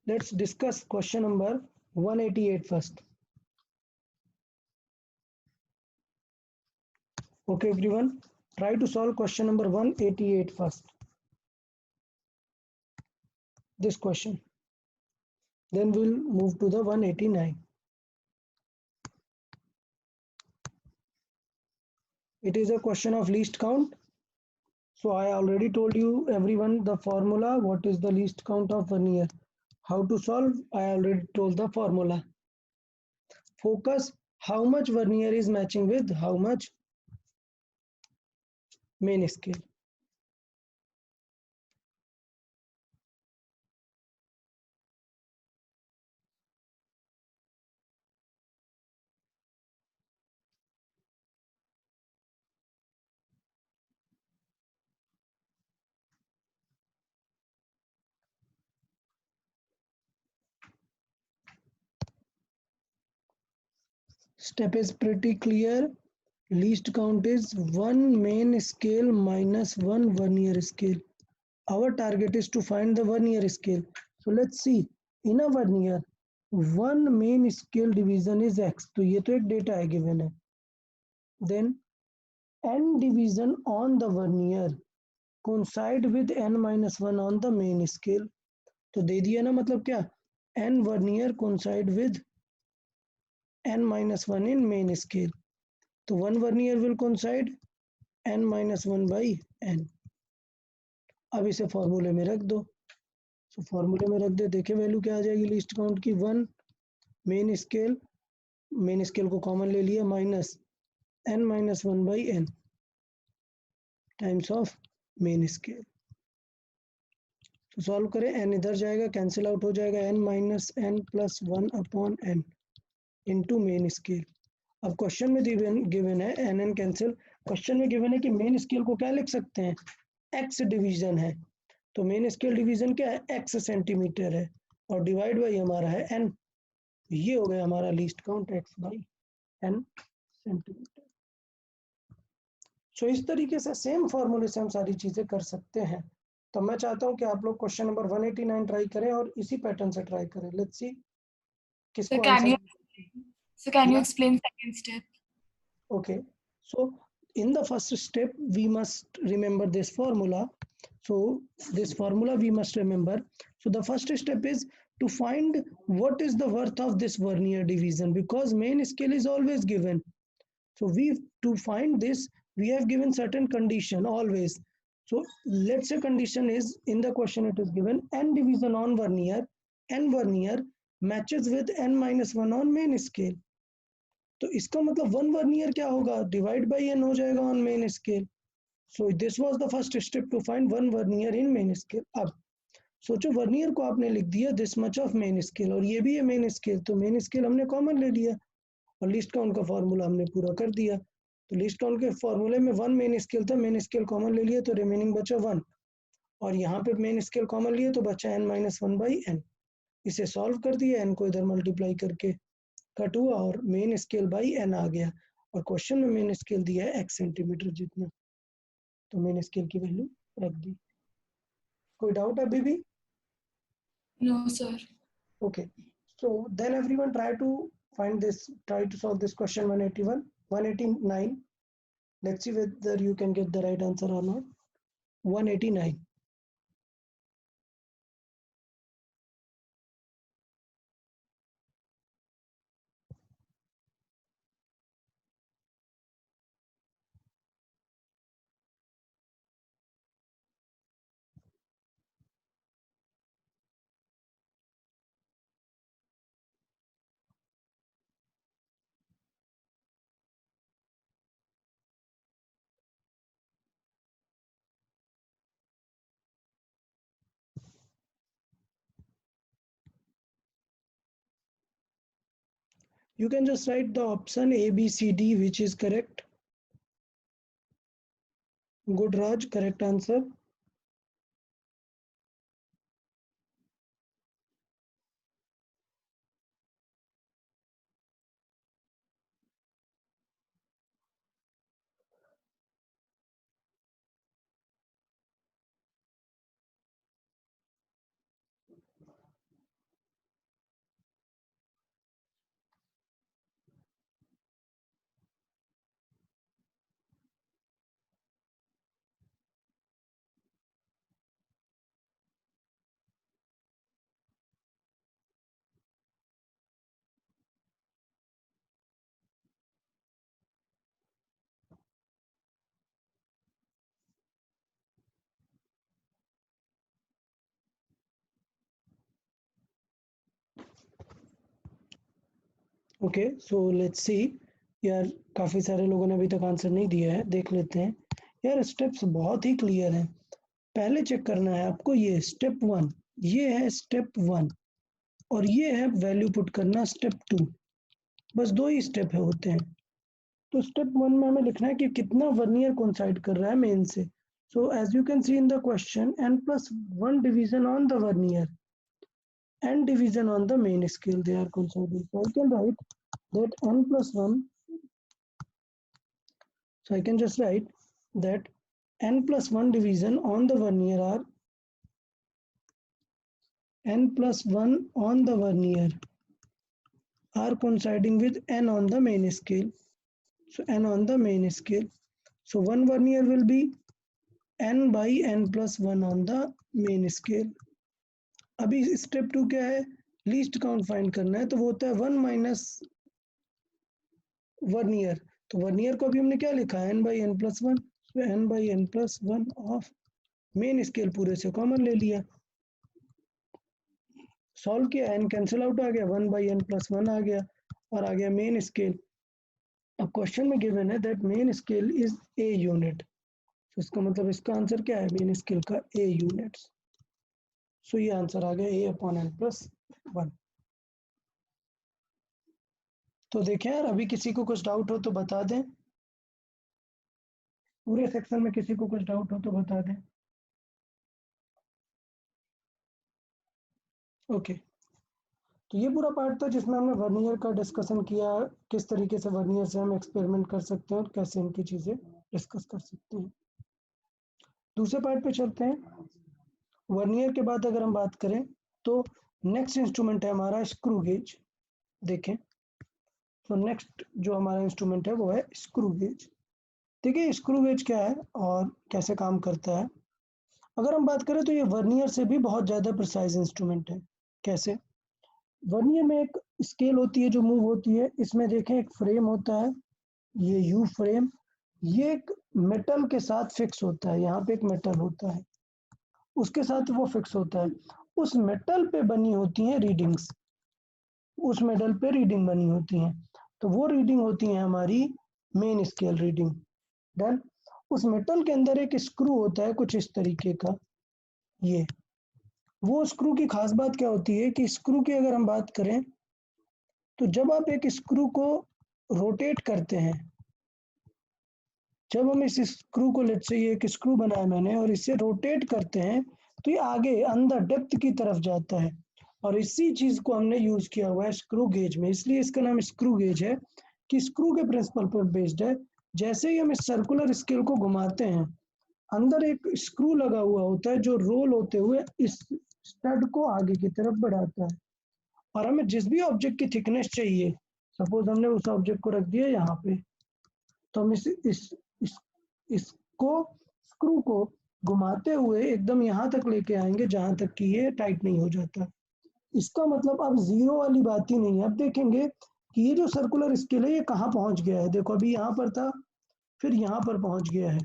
Let's discuss question number 188 first. Okay, everyone, try to solve question number 188 first. This question. Then we'll move to the 189. It is a question of least count. So I already told you everyone the formula, what is the least count of vernier. How to solve, I already told the formula. Focus, how much vernier is matching with how much main scale. Step is pretty clear. Least count is one main scale minus one vernier scale. Our target is to find the vernier scale. So let's see. In a vernier, one main scale division is x. तो ये तो एक data है given है. Then n division on the vernier coincide with n minus 1 on the main scale. तो दे दिया ना, मतलब क्या, n vernier coincide with n minus 1 in main scale. तो one vernier will coincide n minus 1 by n. अब इसे फॉर्मूले में रख दो, सो फॉर्मूले में रख दे, देखे वैल्यू क्या आ जाएगी लीस्ट काउंट की, वन मेन स्केल को कॉमन ले लिया, minus n minus 1 by n times of main scale. तो सॉल्व करें, n इधर जाएगा, कैंसिल आउट हो जाएगा, n minus n plus 1 upon n into main scale. अब क्वेश्चन में गिवन है n कैंसिल, क्वेश्चन में गिवन है कि मेन स्केल को क्या लिख सकते हैं, x डिवीजन है, तो मेन स्केल डिवीजन क्या है, x सेंटीमीटर है, और डिवाइड बाई हमारा है n, ये हो गया हमारा least count x by n centimetre. So इस तरीके से सेम फॉर्मूले से हम सारी चीजें कर सकते हैं। तो मैं चाहता हूं कि आप लोग क्वेश्चन नंबर 189 ट्राई करें और इसी पैटर्न से ट्राई करें। लेट्स सी किसको answer. So can you Yeah. explain second step? Okay, so in the first step we must remember this formula. So this formula we must remember. So the first step is to find what is the worth of this vernier division, because main scale is always given. So to find this we have given certain condition always. So let's say condition is, in the question it is given n division on vernier, n vernier matches with n minus 1 on main scale. तो इसका मतलब one vernier क्या होगा, divide by n हो जाएगा on main scale. So this was the first step to find one vernier in main scale. अब सोचो vernier को आपने लिख दिया this much of main scale, और ये भी है मेन स्केल, तो मेन स्केल हमने कॉमन ले लिया और लिस्ट काउंट का फॉर्मूला हमने पूरा कर दिया। तो लिस्ट काउंट के फॉर्मूले में वन मेन स्केल था, मेन स्केल कॉमन ले लिया तो रिमेनिंग बचा वन, और यहाँ पे मेन स्केल कॉमन लिया तो बचा n माइनस 1 बाई n। इसे सॉल्व कर दिया, n को इधर मल्टीप्लाई करके कट हुआ और मेन स्केल बाई n आ गया, और क्वेश्चन में मेन स्केल दिया है x सेंटीमीटर जितना, तो मेन स्केल की वैल्यू रख दी। कोई डाउट अभी भी? No, sir. Okay, so then everyone try to solve this question 181 189. Let's see whether you can get the right answer or not. 189. You can just write the option A, B, C, D, which is correct. Good, Raj, correct answer. Okay, so let's see. यार काफ़ी सारे लोगों ने अभी तक answer नहीं दिया है, देख लेते हैं। यार स्टेप्स बहुत ही क्लियर हैं। पहले चेक करना है आपको, ये स्टेप 1, ये है स्टेप 1, और ये है वैल्यू पुट करना स्टेप 2। बस 2 ही स्टेप है होते हैं। तो स्टेप 1 में हमें लिखना है कि कितना वर्नियर कोइंसाइड कर रहा है मेन से। So as you can see in the question, n+1 division on the vernier and division on the main scale, they are coinciding. So I can write that n+1, so I can just write that n+1 division on the vernier are n+1 on the vernier are coinciding with n on the main scale. So n on the main scale, so one vernier will be n by n+1 on the main scale. अभी step 2 क्या है, least count find करना है, तो वो होता है 1 minus vernier. तो वर्नियर को अभी हमने क्या लिखा है, n/n+1, तो n/n+1 ऑफ मेन स्केल पूरे से कॉमन ले लिया, सॉल्व किया, n कैंसिल आउट आ गया, 1/n+1 आ गया, और आ गया मेन स्केल। अब क्वेश्चन में गिवन है that main scale is a unit, तो इसका मतलब इसका आंसर क्या है, मेन स्केल का a यूनिट्स। सो ये आंसर आ गया a/n+1। तो देखें यार, अभी किसी को कुछ डाउट हो तो बता दें, पूरे सेक्शन में किसी को कुछ डाउट हो तो बता दें। ओके, तो ये पूरा पार्ट था जिसमें हमने वर्नियर का डिस्कशन किया, किस तरीके से वर्नियर से हम एक्सपेरिमेंट कर सकते हैं और कैसे इनकी चीज़ें डिस्कस कर सकते हैं। दूसरे पार्ट पे चलते हैं। वर्नियर के बाद अगर हम बात करें तो नेक्स्ट इंस्ट्रूमेंट है हमारा स्क्रू गेज। देखें, तो नेक्स्ट जो हमारा इंस्ट्रूमेंट है वो है स्क्रू गेज। देखिए स्क्रू गेज क्या है और कैसे काम करता है। अगर हम बात करें तो ये वर्नियर से भी बहुत ज़्यादा प्रिसाइज इंस्ट्रूमेंट है। कैसे, वर्नियर में एक स्केल होती है जो मूव होती है, इसमें देखें एक फ्रेम होता है, ये यू फ्रेम, ये एक मेटल के साथ फिक्स होता है, यहाँ पे एक मेटल होता है, उसके साथ वो फिक्स होता है। उस मेटल पे बनी होती हैं रीडिंग्स, उस मेटल पे रीडिंग बनी होती हैं, तो वो रीडिंग होती है हमारी मेन स्केल रीडिंग। डन। उस मेटल के अंदर एक स्क्रू होता है कुछ इस तरीके का, ये वो स्क्रू की खास बात क्या होती है कि स्क्रू की अगर हम बात करें तो जब आप एक स्क्रू को रोटेट करते हैं, जब हम इस स्क्रू को, लेट्स से ये एक स्क्रू बनाया मैंने और इसे रोटेट करते हैं तो ये आगे अंदर डेप्थ की तरफ जाता है, और इसी चीज को हमने यूज किया हुआ है स्क्रू गेज में, इसलिए इसका नाम स्क्रू गेज है कि स्क्रू के प्रिंसिपल पर बेस्ड है। जैसे ही हम इस सर्कुलर स्केल को घुमाते हैं, अंदर एक स्क्रू लगा हुआ होता है जो रोल होते हुए इस स्टड को आगे की तरफ बढ़ाता है, और हमें जिस भी ऑब्जेक्ट की थिकनेस चाहिए, सपोज हमने उस ऑब्जेक्ट को रख दिया यहाँ पे, तो हम इसको स्क्रू को घुमाते हुए एकदम यहाँ तक लेके आएंगे जहां तक कि ये टाइट नहीं हो जाता। इसका मतलब अब जीरो वाली बात ही नहीं है। अब देखेंगे कि ये जो सर्कुलर स्केल है ये कहाँ पहुंच गया है। देखो अभी यहाँ पर था, फिर यहाँ पर पहुंच गया है,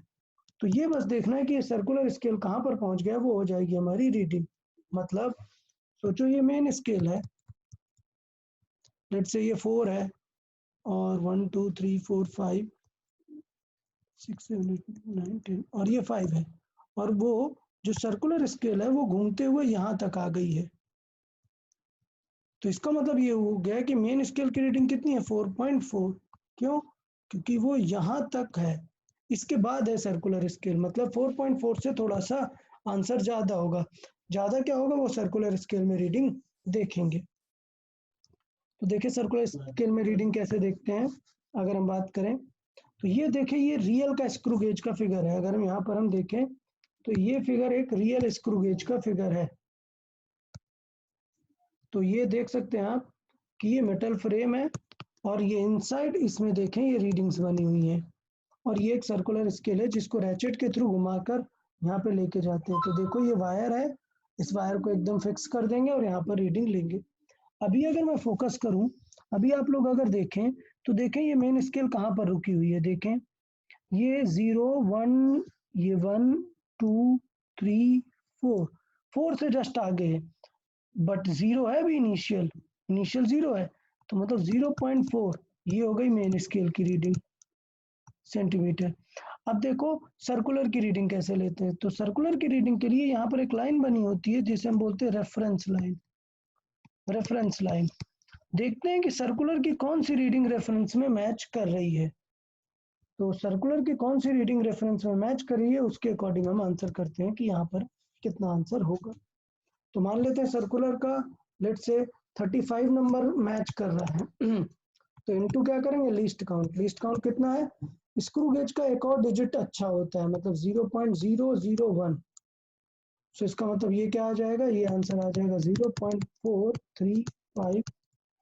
तो ये बस देखना है कि ये सर्कुलर स्केल कहाँ पर पहुंच गया, वो हो जाएगी हमारी रीडिंग। मतलब सोचो ये मेन स्केल है, लेट्स से ये 4 है, और 1 2 3 4 5 6 7 8 9 10 और ये 5 है, और वो जो सर्कुलर स्केल है वो घूमते हुए यहाँ तक आ गई है। तो इसका मतलब ये हो गया कि मेन स्केल की रीडिंग कितनी है 4.4। क्यों? क्योंकि वो यहाँ तक है, इसके बाद है सर्कुलर स्केल, मतलब 4.4 से थोड़ा सा आंसर ज्यादा होगा। ज्यादा क्या होगा वो सर्कुलर स्केल में रीडिंग देखेंगे। तो देखिए सर्कुलर स्केल में रीडिंग कैसे देखते हैं। अगर हम बात करें तो ये देखें, ये रियल का स्क्रू गेज का फिगर है। अगर हम यहाँ पर हम देखें तो ये फिगर एक रियल स्क्रू गेज का फिगर है। तो ये देख सकते हैं आप कि ये मेटल फ्रेम है और ये इनसाइड इसमें देखें ये रीडिंग्स बनी हुई हैं। और ये एक सर्कुलर स्केल है जिसको रैचेट के थ्रू घुमाकर यहाँ पे लेके जाते हैं। तो देखो ये वायर है, इस वायर को एकदम फिक्स कर देंगे और यहाँ पर रीडिंग लेंगे। अभी अगर मैं फोकस करूं, अभी आप लोग अगर देखें तो देखें ये मेन स्केल कहाँ पर रुकी हुई है। देखें ये 0 1, ये 1 2 3 4, 4 से जस्ट आगे है, बट 0 है भी, इनिशियल 0 है, तो मतलब 0.4 ये हो गई मेन स्केल की रीडिंग सेंटीमीटर। अब देखो सर्कुलर की रीडिंग कैसे लेते हैं। तो सर्कुलर की रीडिंग के लिए यहाँ पर एक लाइन बनी होती है जिसे हम बोलते हैं रेफरेंस लाइन। रेफरेंस लाइन देखते हैं कि सर्कुलर की कौन सी रीडिंग रेफरेंस में मैच कर रही है। तो सर्कुलर की कौन सी रीडिंग रेफरेंस में मैच कर रही है उसके अकॉर्डिंग हम आंसर करते हैं कि यहाँ पर कितना आंसर होगा। तो मान लेते हैं सर्कुलर का लेट्स से 35 नंबर मैच कर रहा है तो इनटू क्या करेंगे लीस्ट काउंट। लीस्ट काउंट कितना है, स्क्रू गेज का एक और डिजिट अच्छा होता है, मतलब 0.001। तो इसका मतलब ये क्या आ जाएगा, ये आंसर आ जाएगा 0.435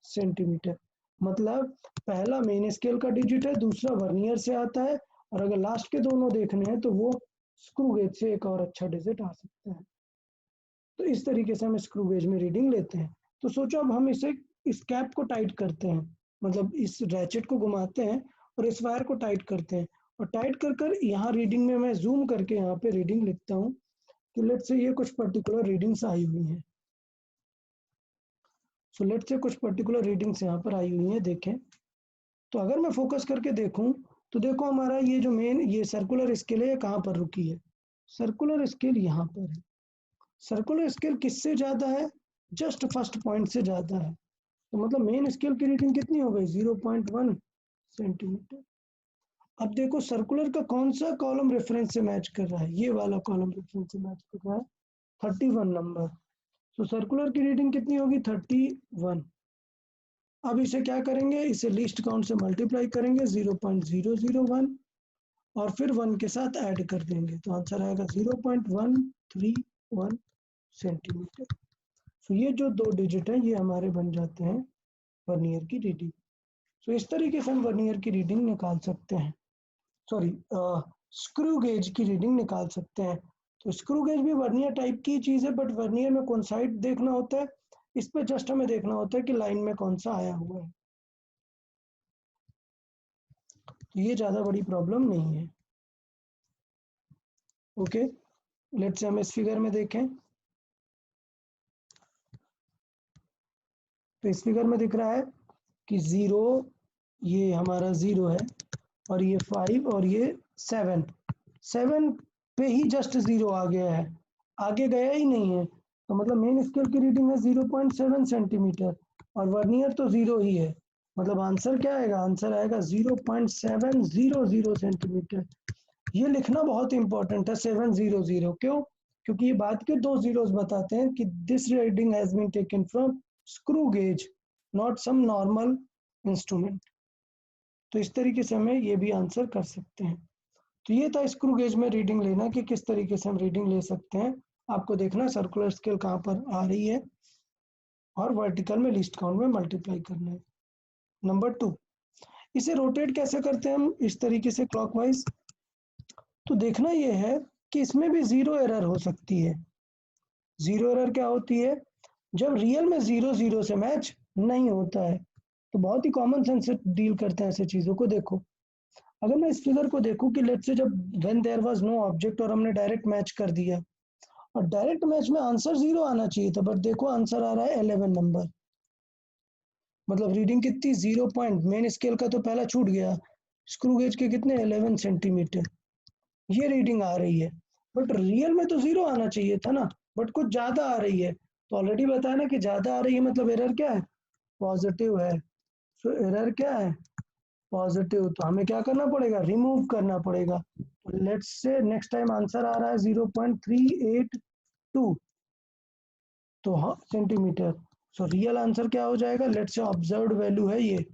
सेंटीमीटर। मतलब पहला मेन स्केल का डिजिट है, दूसरा वर्नियर से आता है, और अगर लास्ट के दोनों देखने हैं तो वो स्क्रू गेज से एक और अच्छा डिजिट आ सकता है। तो इस तरीके से हम स्क्रू गेज में रीडिंग लेते हैं। तो सोचो अब हम इस कैप को टाइट करते हैं, मतलब इस रैचेट को घुमाते हैं और इस वायर को टाइट करते हैं, और टाइट कर कर यहाँ रीडिंग में मैं जूम करके यहाँ पे रीडिंग लिखता हूँ कि लेट्स से ये कुछ पर्टिकुलर रीडिंग्स आई हुई हैं। सो लेट्स से कुछ पर्टिकुलर रीडिंग्स यहाँ पर आई हुई हैं, देखें। तो अगर मैं फोकस करके देखूं तो देखो हमारा ये जो मेन ये सर्कुलर स्केल है कहाँ पर रुकी है। सर्कुलर स्केल यहाँ पर है। सर्कुलर स्केल किससे ज्यादा है, जस्ट फर्स्ट पॉइंट से ज्यादा है। तो मतलब मेन स्केल की रीडिंग कितनी हो गई 0.1 सेंटीमीटर। अब देखो सर्कुलर का कौन सा कॉलम रेफरेंस से मैच कर रहा है, ये वाला कॉलम रेफरेंस से मैच कर रहा है 31 नंबर। तो सर्कुलर की रीडिंग कितनी होगी 31। अब इसे क्या करेंगे, इसे लीस्ट काउंट से मल्टीप्लाई करेंगे 0.001 और फिर 1 के साथ ऐड कर देंगे, तो आंसर आएगा 0.131 सेंटीमीटर। तो ये जो दो डिजिट है ये हमारे बन जाते हैं वर्नियर की रीडिंग। तो इस तरीके से हम वर्नियर की रीडिंग निकाल सकते हैं, सॉरी स्क्रू गेज की रीडिंग निकाल सकते हैं। तो स्क्रू गेज भी वर्नियर टाइप की चीज है, बट वर्नियर में कौन साइड देखना होता है, इस पे जस्ट हमें देखना होता है कि लाइन में कौन सा आया हुआ है। तो ये ज्यादा बड़ी प्रॉब्लम नहीं है। ओके, लेट्स से हम इस फिगर में देखें। तो इस फिगर में दिख रहा है कि 0 ये हमारा 0 है, और ये 5 और ये 7 पे ही जस्ट 0 आ गया है, आगे गया ही नहीं है। तो मतलब मेन स्केल की रीडिंग है 0.7 सेंटीमीटर और वर्नियर तो 0 ही है। मतलब आंसर क्या आएगा, आंसर आएगा 0.700 सेंटीमीटर। ये लिखना बहुत इंपॉर्टेंट है 700, क्यों? क्योंकि ये बात के दो जीरोस बताते हैं कि this reading has been taken from screw gauge, not some normal instrument. तो इस तरीके से हमें ये भी आंसर कर सकते हैं। तो ये था स्क्रू गेज में रीडिंग लेना कि किस तरीके से हम रीडिंग ले सकते हैं। आपको देखना सर्कुलर स्केल कहाँ पर आ रही है और वर्टिकल में लीस्ट काउंट में मल्टीप्लाई करना है। नंबर 2, इसे रोटेट कैसे करते हैं हम, इस तरीके से क्लॉकवाइज। तो देखना ये है कि इसमें भी 0 एरर हो सकती है। 0 एरर क्या होती है, जब रियल में 0 से मैच नहीं होता है। तो बहुत ही कॉमन सेंस से डील करते हैं ऐसे चीजों को। देखो अगर मैं इस फिगर को देखूं कि लेट्स से जब when there was no object और हमने डायरेक्ट मैच कर दिया, और डायरेक्ट मैच में आंसर 0 आना चाहिए था, बट देखो आंसर आ रहा है 11 नंबर। मतलब रीडिंग कितनी 0 पॉइंट, मेन स्केल का तो पहला छूट गया, स्क्रू गेज के कितने 11 सेंटीमीटर ये रीडिंग आ रही है। बट रियल में तो 0 आना चाहिए था ना, बट कुछ ज्यादा आ रही है। तो ऑलरेडी बताया ना कि ज्यादा आ रही है मतलब एरर क्या है, पॉजिटिव है, सो एरर क्या है, पॉजिटिव। तो हमें क्या करना पड़ेगा, रिमूव करना पड़ेगा। तो let's say next time answer आ रहा है 0.382 तो हाँ सेंटीमीटर। सो रियल आंसर क्या हो जाएगा, लेट्स से ऑब्जर्व्ड वैल्यू है ये,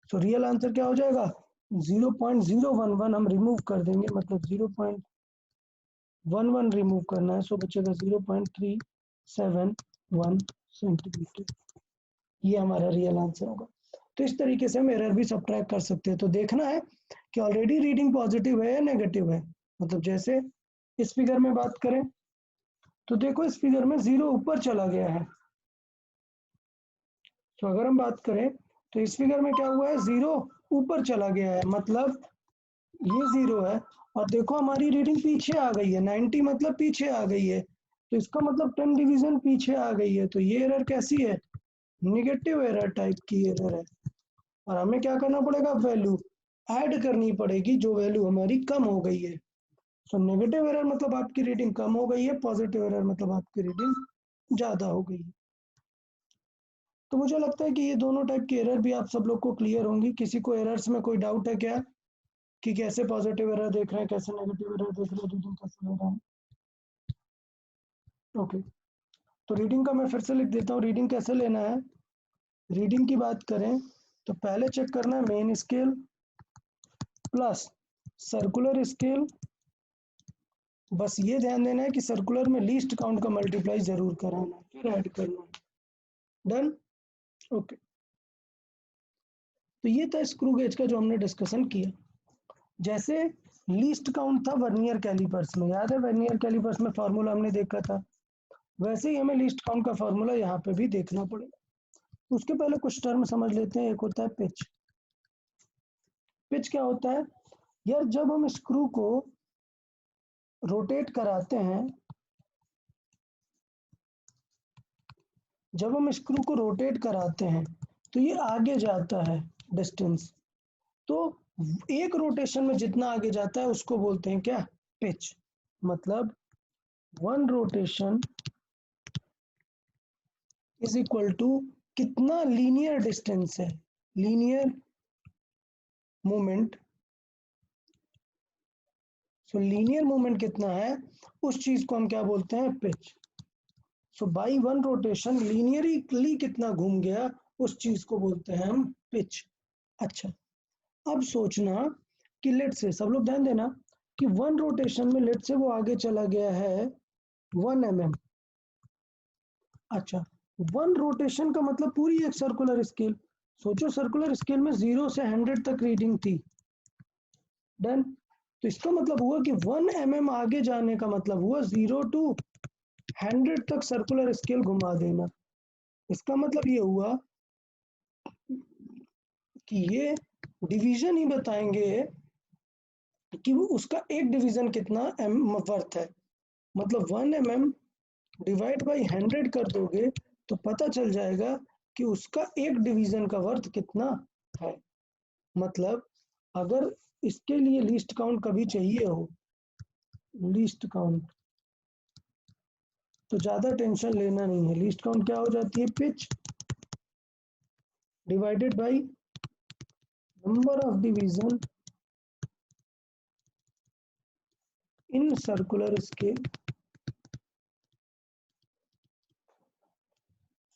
सो रियल आंसर क्या हो जाएगा 0.011 हम रिमूव कर देंगे, मतलब 0.11 रिमूव करना है, सो बचेगा 0.371 सेंटीमीटर। ये हमारा रियल आंसर होगा। तो इस तरीके से हम एरर भी सबट्रैक्ट कर सकते हैं। तो देखना है कि ऑलरेडी रीडिंग पॉजिटिव है या नेगेटिव है। मतलब जैसे इस फिगर में बात करें तो देखो इस फिगर में 0 ऊपर चला गया है। तो अगर हम बात करें तो इस फिगर में क्या हुआ है, 0 ऊपर चला गया है, मतलब ये 0 है। और देखो हमारी रीडिंग पीछे आ गई है, 90 मतलब पीछे आ गई है, तो इसका मतलब 10 डिवीजन पीछे आ गई है। तो ये एरर कैसी है, निगेटिव एरर टाइप की एरर है। और हमें क्या करना पड़ेगा, वैल्यू ऐड करनी पड़ेगी, जो वैल्यू हमारी कम हो गई है। सो नेगेटिव एरर मतलब आपकी रीडिंग कम हो गई है, पॉजिटिव एरर मतलब आपकी रीडिंग ज्यादा हो गई है। तो मुझे लगता है कि ये दोनों टाइप की एरर भी आप सब लोग को क्लियर होंगी। किसी को एरर्स में कोई डाउट है क्या, कि कैसे पॉजिटिव एरर देख रहे हैं, कैसे नेगेटिव एरर देख रहे हैं, रीडिंग कैसे ले रहे हैं। ओके, तो रीडिंग का मैं फिर से लिख देता हूँ, रीडिंग कैसे लेना है। रीडिंग की बात करें तो पहले चेक करना है main scale plus circular scale. बस ये ध्यान देना है कि सर्कुलर में लीस्ट काउंट का मल्टीप्लाई जरूर कराना, फिर ऐड करना है। Done, okay. तो ये था स्क्रू गेज का जो हमने डिस्कशन किया। जैसे लीस्ट काउंट था वर्नियर कैलिपर्स में, याद है वर्नियर कैलिपर्स में फॉर्मूला हमने देखा था, वैसे ही हमें लीस्ट काउंट का फॉर्मूला यहाँ पे भी देखना पड़ेगा। उसके पहले कुछ टर्म समझ लेते हैं। एक होता है पिच। पिच क्या होता है यार, जब हम स्क्रू को रोटेट कराते हैं, जब हम स्क्रू को रोटेट कराते हैं तो ये आगे जाता है डिस्टेंस। तो एक रोटेशन में जितना आगे जाता है उसको बोलते हैं क्या, पिच। मतलब one rotation is equal to कितना लीनियर डिस्टेंस है, linear movement. So linear movement कितना है उस चीज को हम क्या बोलते हैं, pitch. So by one rotation linearly कितना घूम गया उस चीज को बोलते हैं हम पिच। अच्छा, अब सोचना कि लेट से, सब लोग ध्यान देना कि वन रोटेशन में लेट से वो आगे चला गया है 1 mm। अच्छा, वन रोटेशन का मतलब पूरी एक सर्कुलर स्केल। सोचो सर्कुलर स्केल में 0 से 100 तक रीडिंग थी। डन, तो इसका मतलब हुआ कि 1 mm आगे जाने का मतलब हुआ 0 to 100 तक सर्कुलर स्केल घुमा देना। इसका मतलब ये हुआ कि ये डिवीजन ही बताएंगे कि वो उसका एक डिवीजन कितना वर्थ है। मतलब 1 mm डिवाइड बाई 100 कर दोगे तो पता चल जाएगा कि उसका एक डिवीजन का वर्थ कितना है। मतलब अगर इसके लिए लीस्ट काउंट कभी चाहिए हो, लीस्ट काउंट, तो ज्यादा टेंशन लेना नहीं है। लीस्ट काउंट क्या हो जाती है, pitch divided by number of division in circular scale.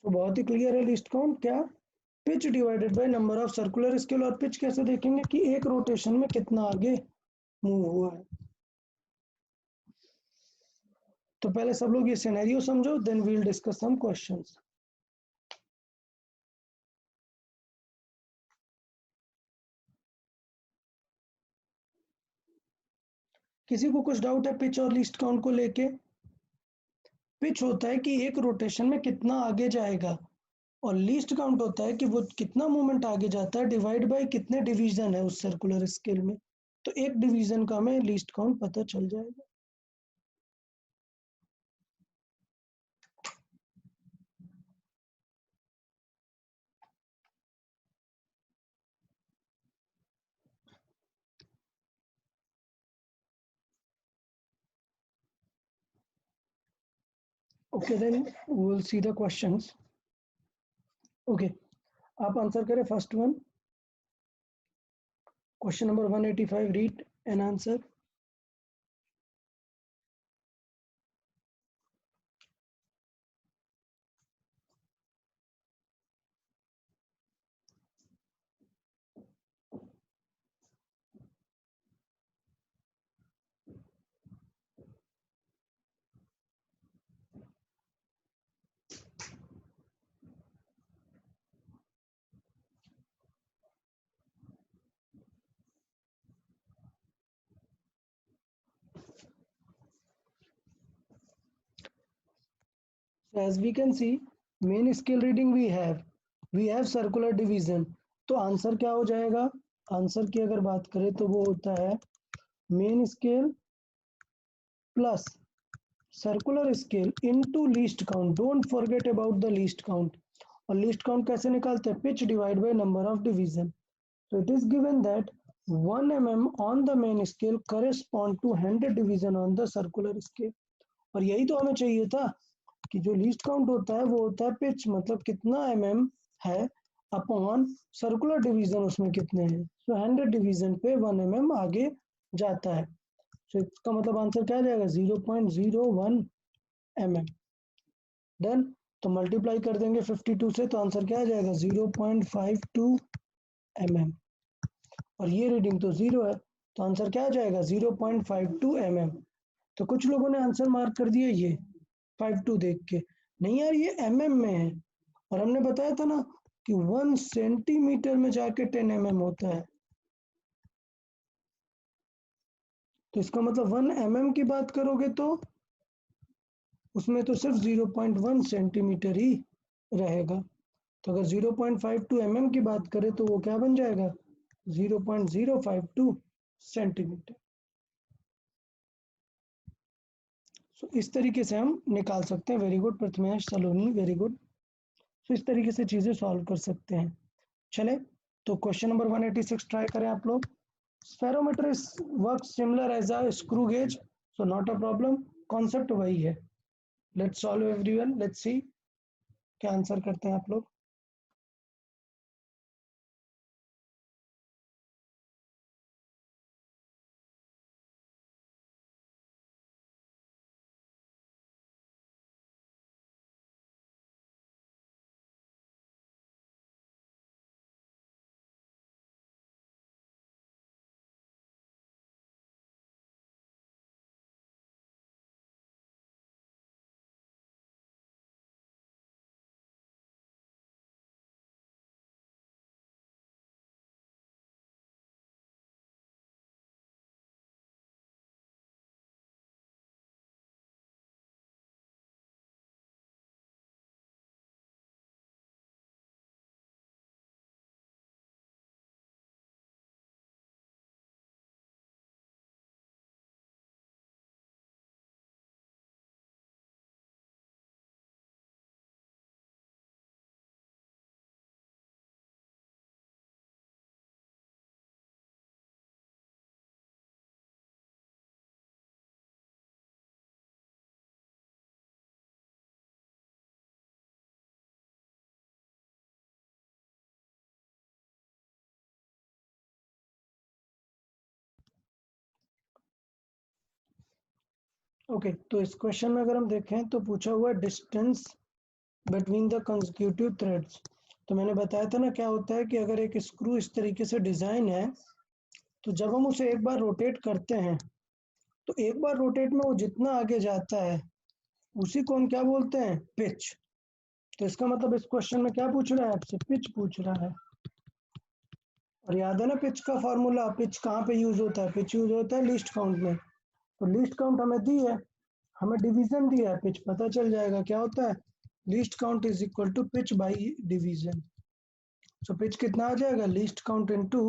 तो बहुत ही क्लियर है, लीस्ट काउंट क्या, pitch divided by number of circular scale. और पिच कैसे देखेंगे कि एक रोटेशन में कितना आगे मूव हुआ है। तो पहले सब लोग ये सिनेरियो समझो, then we will discuss some questions. किसी को कुछ डाउट है पिच और लीस्ट काउंट को लेके। पिच होता है कि एक रोटेशन में कितना आगे जाएगा, और लीस्ट काउंट होता है कि वो कितना मूवमेंट आगे जाता है डिवाइड बाय कितने डिवीजन है उस सर्कुलर स्केल में। तो एक डिवीजन का हमें लीस्ट काउंट पता चल जाएगा। Okay, then we will see the questions. Okay, आप आंसर करें first one, question number 185, read an answer. So as we can see, main scale reading we have circular division। तो answer क्या हो जाएगा? Answer की अगर बात करें तो वो होता है main scale plus circular scale into least count. Don't forget about the least count. और लीस्ट काउंट कैसे निकालते हैं? Pitch divide by number of division. So it is given that 1 mm on the main scale correspond to 100 division on the circular scale। और यही तो हमें चाहिए था कि जो लीस्ट काउंट होता है वो होता है पिच, मतलब कितना mm है अपॉन सर्कुलर डिवीजन उसमें कितने हैं। सो 100 डिवीजन पे 1 mm आगे जाता है। सो इसका मतलब आंसर क्या आ जाएगा? 0.01 mm। डन। तो मल्टीप्लाई कर देंगे 52 से तो आंसर क्या आ जाएगा? 0.52 mm। और ये रीडिंग तो 0 है तो आंसर क्या आ जाएगा? 0.52 mm। तो कुछ लोगों ने आंसर मार्क कर दिया ये 52 देख के, नहीं यार ये mm में है। और हमने बताया था ना कि 1 सेंटीमीटर में जाके 10 mm होता है। तो इसका मतलब 1 mm की बात करोगे तो उसमें तो सिर्फ 0.1 सेंटीमीटर ही रहेगा। तो अगर 0.52 mm की बात करें तो वो क्या बन जाएगा? 0.052 सेंटीमीटर। सो इस तरीके से हम निकाल सकते हैं। वेरी गुड प्रथमेश सलोनी, वेरी गुड। सो इस तरीके से चीजें सॉल्व कर सकते हैं। चले तो क्वेश्चन नंबर 186 ट्राई करें आप लोग। Spherometer works similar as a screw gauge, so not a problem, concept वही है। Let's solve everyone, let's see क्या आंसर करते हैं आप लोग। ओके तो इस क्वेश्चन में अगर हम देखें तो पूछा हुआ distance between the consecutive threads. तो मैंने बताया था ना क्या होता है कि अगर एक स्क्रू इस तरीके से डिजाइन है तो जब हम उसे एक बार रोटेट करते हैं तो एक बार रोटेट में वो जितना आगे जाता है उसी को हम क्या बोलते हैं? पिच। तो इसका मतलब इस क्वेश्चन में क्या पूछ रहा है आपसे? पिच पूछ रहा है। और याद है ना पिच का फॉर्मूला? पिच कहाँ पे यूज होता है? पिच यूज होता है लीस्ट काउंट में। तो लीस्ट काउंट हमें दी है, हमें डिवीजन दिया है, पिच पता चल जाएगा क्या होता है। Least count is equal to pitch by division. So pitch कितना आ जाएगा? Least count into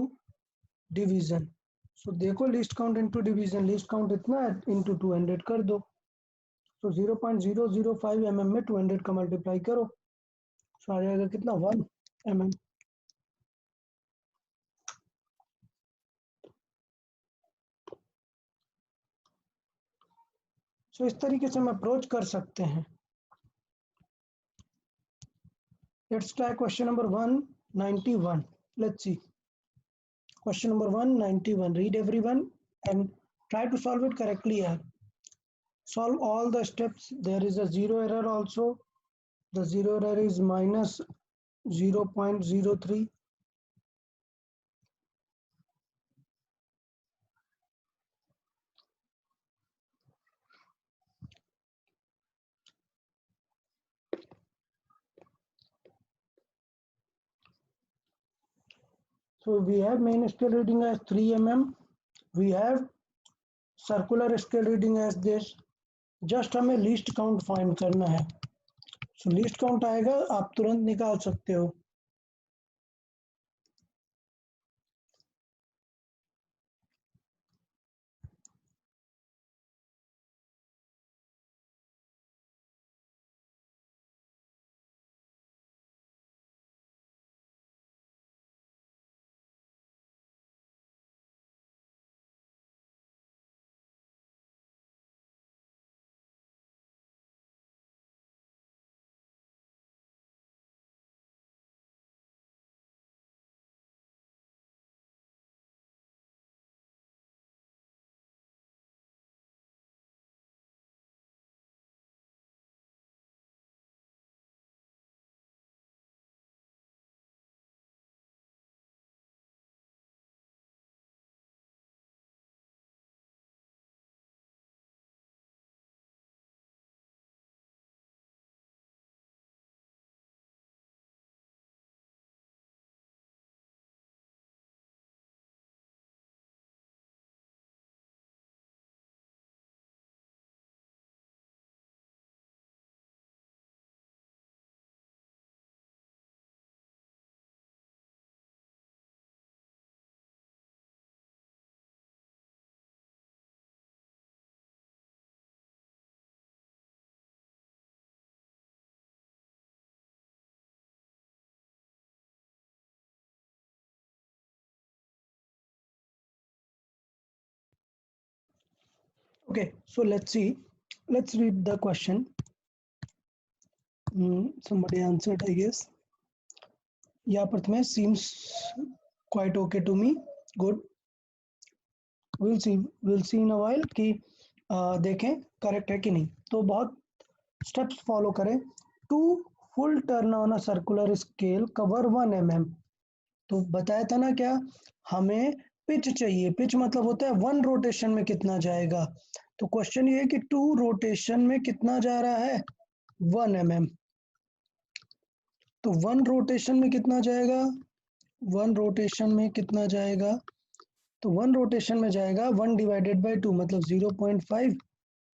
division. So देखो least count into division, least count इतना है इनटू 200 कर दो। तो 0.005 mm में 200 का मल्टीप्लाई करो, तो आ जाएगा कितना? 1 mm। सो इस तरीके से हम अप्रोच कर सकते हैं। Let's try question number 1 91. Let's see. Question number 191. Read everyone and try to solve it correctly here. Solve all the steps. There is a zero error also. The zero error is minus 0.03. So we have main scale reading as 3 mm. We have circular scale reading as this. Just हमें least count find करना है. So least count आएगा, आप तुरंत निकाल सकते हो. Okay, so let's see. Let's read the question. Somebody answered, I guess. Yeah, Prathmesh seems quite okay to me. Good. We'll see in a while कि देखें करेक्ट है कि नहीं. तो बहुत स्टेप्स फॉलो करें. To full turn on a circular scale cover 1 mm. तो बताया था ना क्या, हमें पिच चाहिए. पिच मतलब होता है 1 रोटेशन में कितना जाएगा. तो क्वेश्चन ये है कि 2 रोटेशन में कितना जा रहा है, 1 mm. तो 1 रोटेशन में कितना जाएगा, 1 रोटेशन में कितना जाएगा, तो 1 रोटेशन में जाएगा 1 डिवाइडेड बाय 2 मतलब 0.5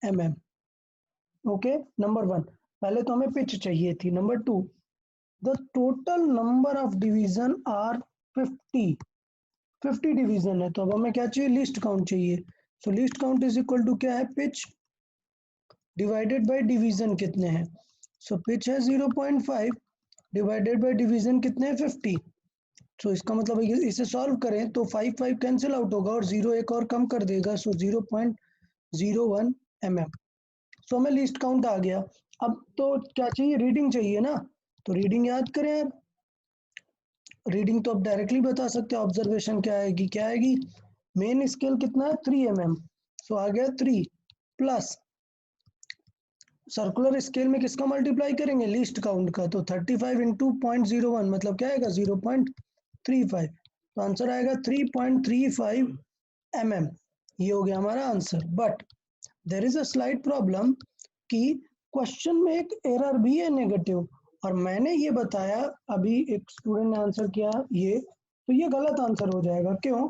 mm. Okay, number 1. पहले तो हमें पिच चाहिए थी. Number 2, the total number of division are 50 division है. तो अब हमें क्या चाहिए, लिस्ट काउंट चाहिए. So least count is equal to क्या है, पिच डिवाइडेड बाय डिवीजन कितने हैं. सो पिच है 0.5 डिवाइडेड बाय डिवीजन कितने हैं, 50. सो इसका मतलब इसे सॉल्व करें तो 5 कैंसिल आउट होगा और 0 एक और कम कर देगा. सो 0.01 mm. सो हमें लिस्ट काउंट आ गया. अब तो क्या चाहिए, रीडिंग चाहिए ना. तो रीडिंग याद करें आप. रीडिंग तो आप डायरेक्टली बता सकते हैं. ऑब्जर्वेशन क्या आएगी, मेन स्केल कितना है 3 mm. सो आ गया 3 प्लस सर्कुलर स्केल में किसका मल्टीप्लाई करेंगे, लीस्ट काउंट का. तो 35 इंटू 0.01 मतलब क्या आएगा, 0.35. तो आंसर आएगा 3.35 mm. ये हो गया हमारा answer. But there is a slight problem कि क्वेश्चन में एक एरर भी है नेगेटिव. और मैंने ये बताया, अभी एक स्टूडेंट ने आंसर किया ये, तो ये गलत आंसर हो जाएगा. क्यों,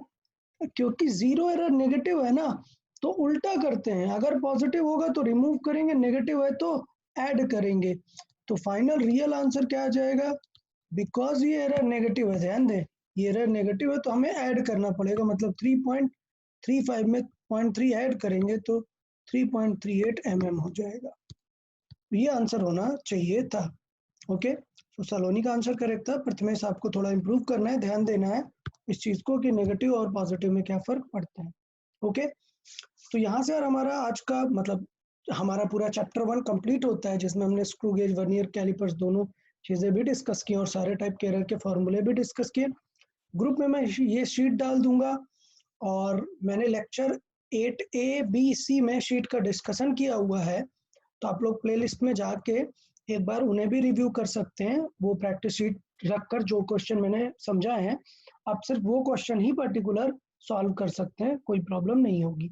क्योंकि जीरो एरर नेगेटिव है ना, तो उल्टा करते हैं. अगर पॉजिटिव होगा तो रिमूव करेंगे, नेगेटिव है तो ऐड करेंगे. तो फाइनल रियल आंसर क्या आ जाएगा, बिकॉज ये एरर नेगेटिव है, ध्यान दें ये एरर नेगेटिव है तो हमें ऐड करना पड़ेगा. मतलब 3.35 में 0.3 ऐड करेंगे तो 3.38 mm हो जाएगा. ये आंसर होना चाहिए था. ओके, तो सलोनी का आंसर करेक्ट था. प्रथमेश आपको थोड़ा इंप्रूव करना है, ध्यान देना है इस चीज को कि नेगेटिव और पॉजिटिव में क्या फर्क पड़ता है. ओके, तो यहाँ से यार हमारा आज का मतलब हमारा पूरा चैप्टर 1 कंप्लीट होता है, जिसमें हमने स्क्रू गेज, वर्नियर कैलिपर्स दोनों चीजें भी डिस्कस की और सारे टाइप के एरर के फॉर्मूले भी डिस्कस किए। ग्रुप में मैं ये शीट डाल दूंगा और मैंने लेक्चर 8A, B, C में शीट का डिस्कशन किया हुआ है, तो आप लोग प्लेलिस्ट में जाके एक बार उन्हें भी रिव्यू कर सकते हैं। वो प्रैक्टिस शीट रखकर जो क्वेश्चन मैंने समझाए हैं, आप सिर्फ वो क्वेश्चन ही पर्टिकुलर सॉल्व कर सकते हैं, कोई प्रॉब्लम नहीं होगी।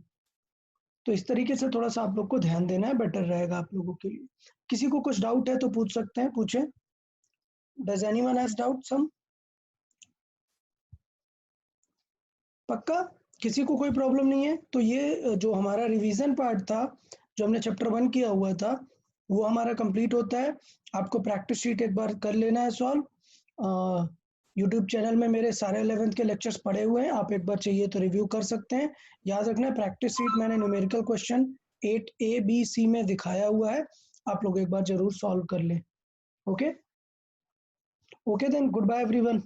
तो इस तरीके से थोड़ा सा आप लोग को ध्यान देना है, बेटर रहेगा आप लोगों के लिए। किसी को कुछ डाउट है तो पूछ सकते हैं, पूछें। डज एनीवन हैज डाउट सम? पक्का? किसी को कोई प्रॉब्लम नहीं है? तो ये जो हमारा रिवीजन पार्ट था, जो हमने चैप्टर 1 किया हुआ था, वो हमारा कंप्लीट होता है। आपको प्रैक्टिस शीट एक बार कर लेना है सॉल्व। यूट्यूब चैनल में मेरे सारे 11th के लेक्चर्स पड़े हुए हैं, आप एक बार चाहिए तो रिव्यू कर सकते हैं। याद रखना, प्रैक्टिस शीट मैंने numerical question 8A, B, C में दिखाया हुआ है, आप लोग एक बार जरूर सॉल्व कर लें। Okay okay then, good bye everyone.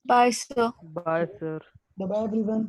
Bye, sir. Bye, sir. Bye everyone.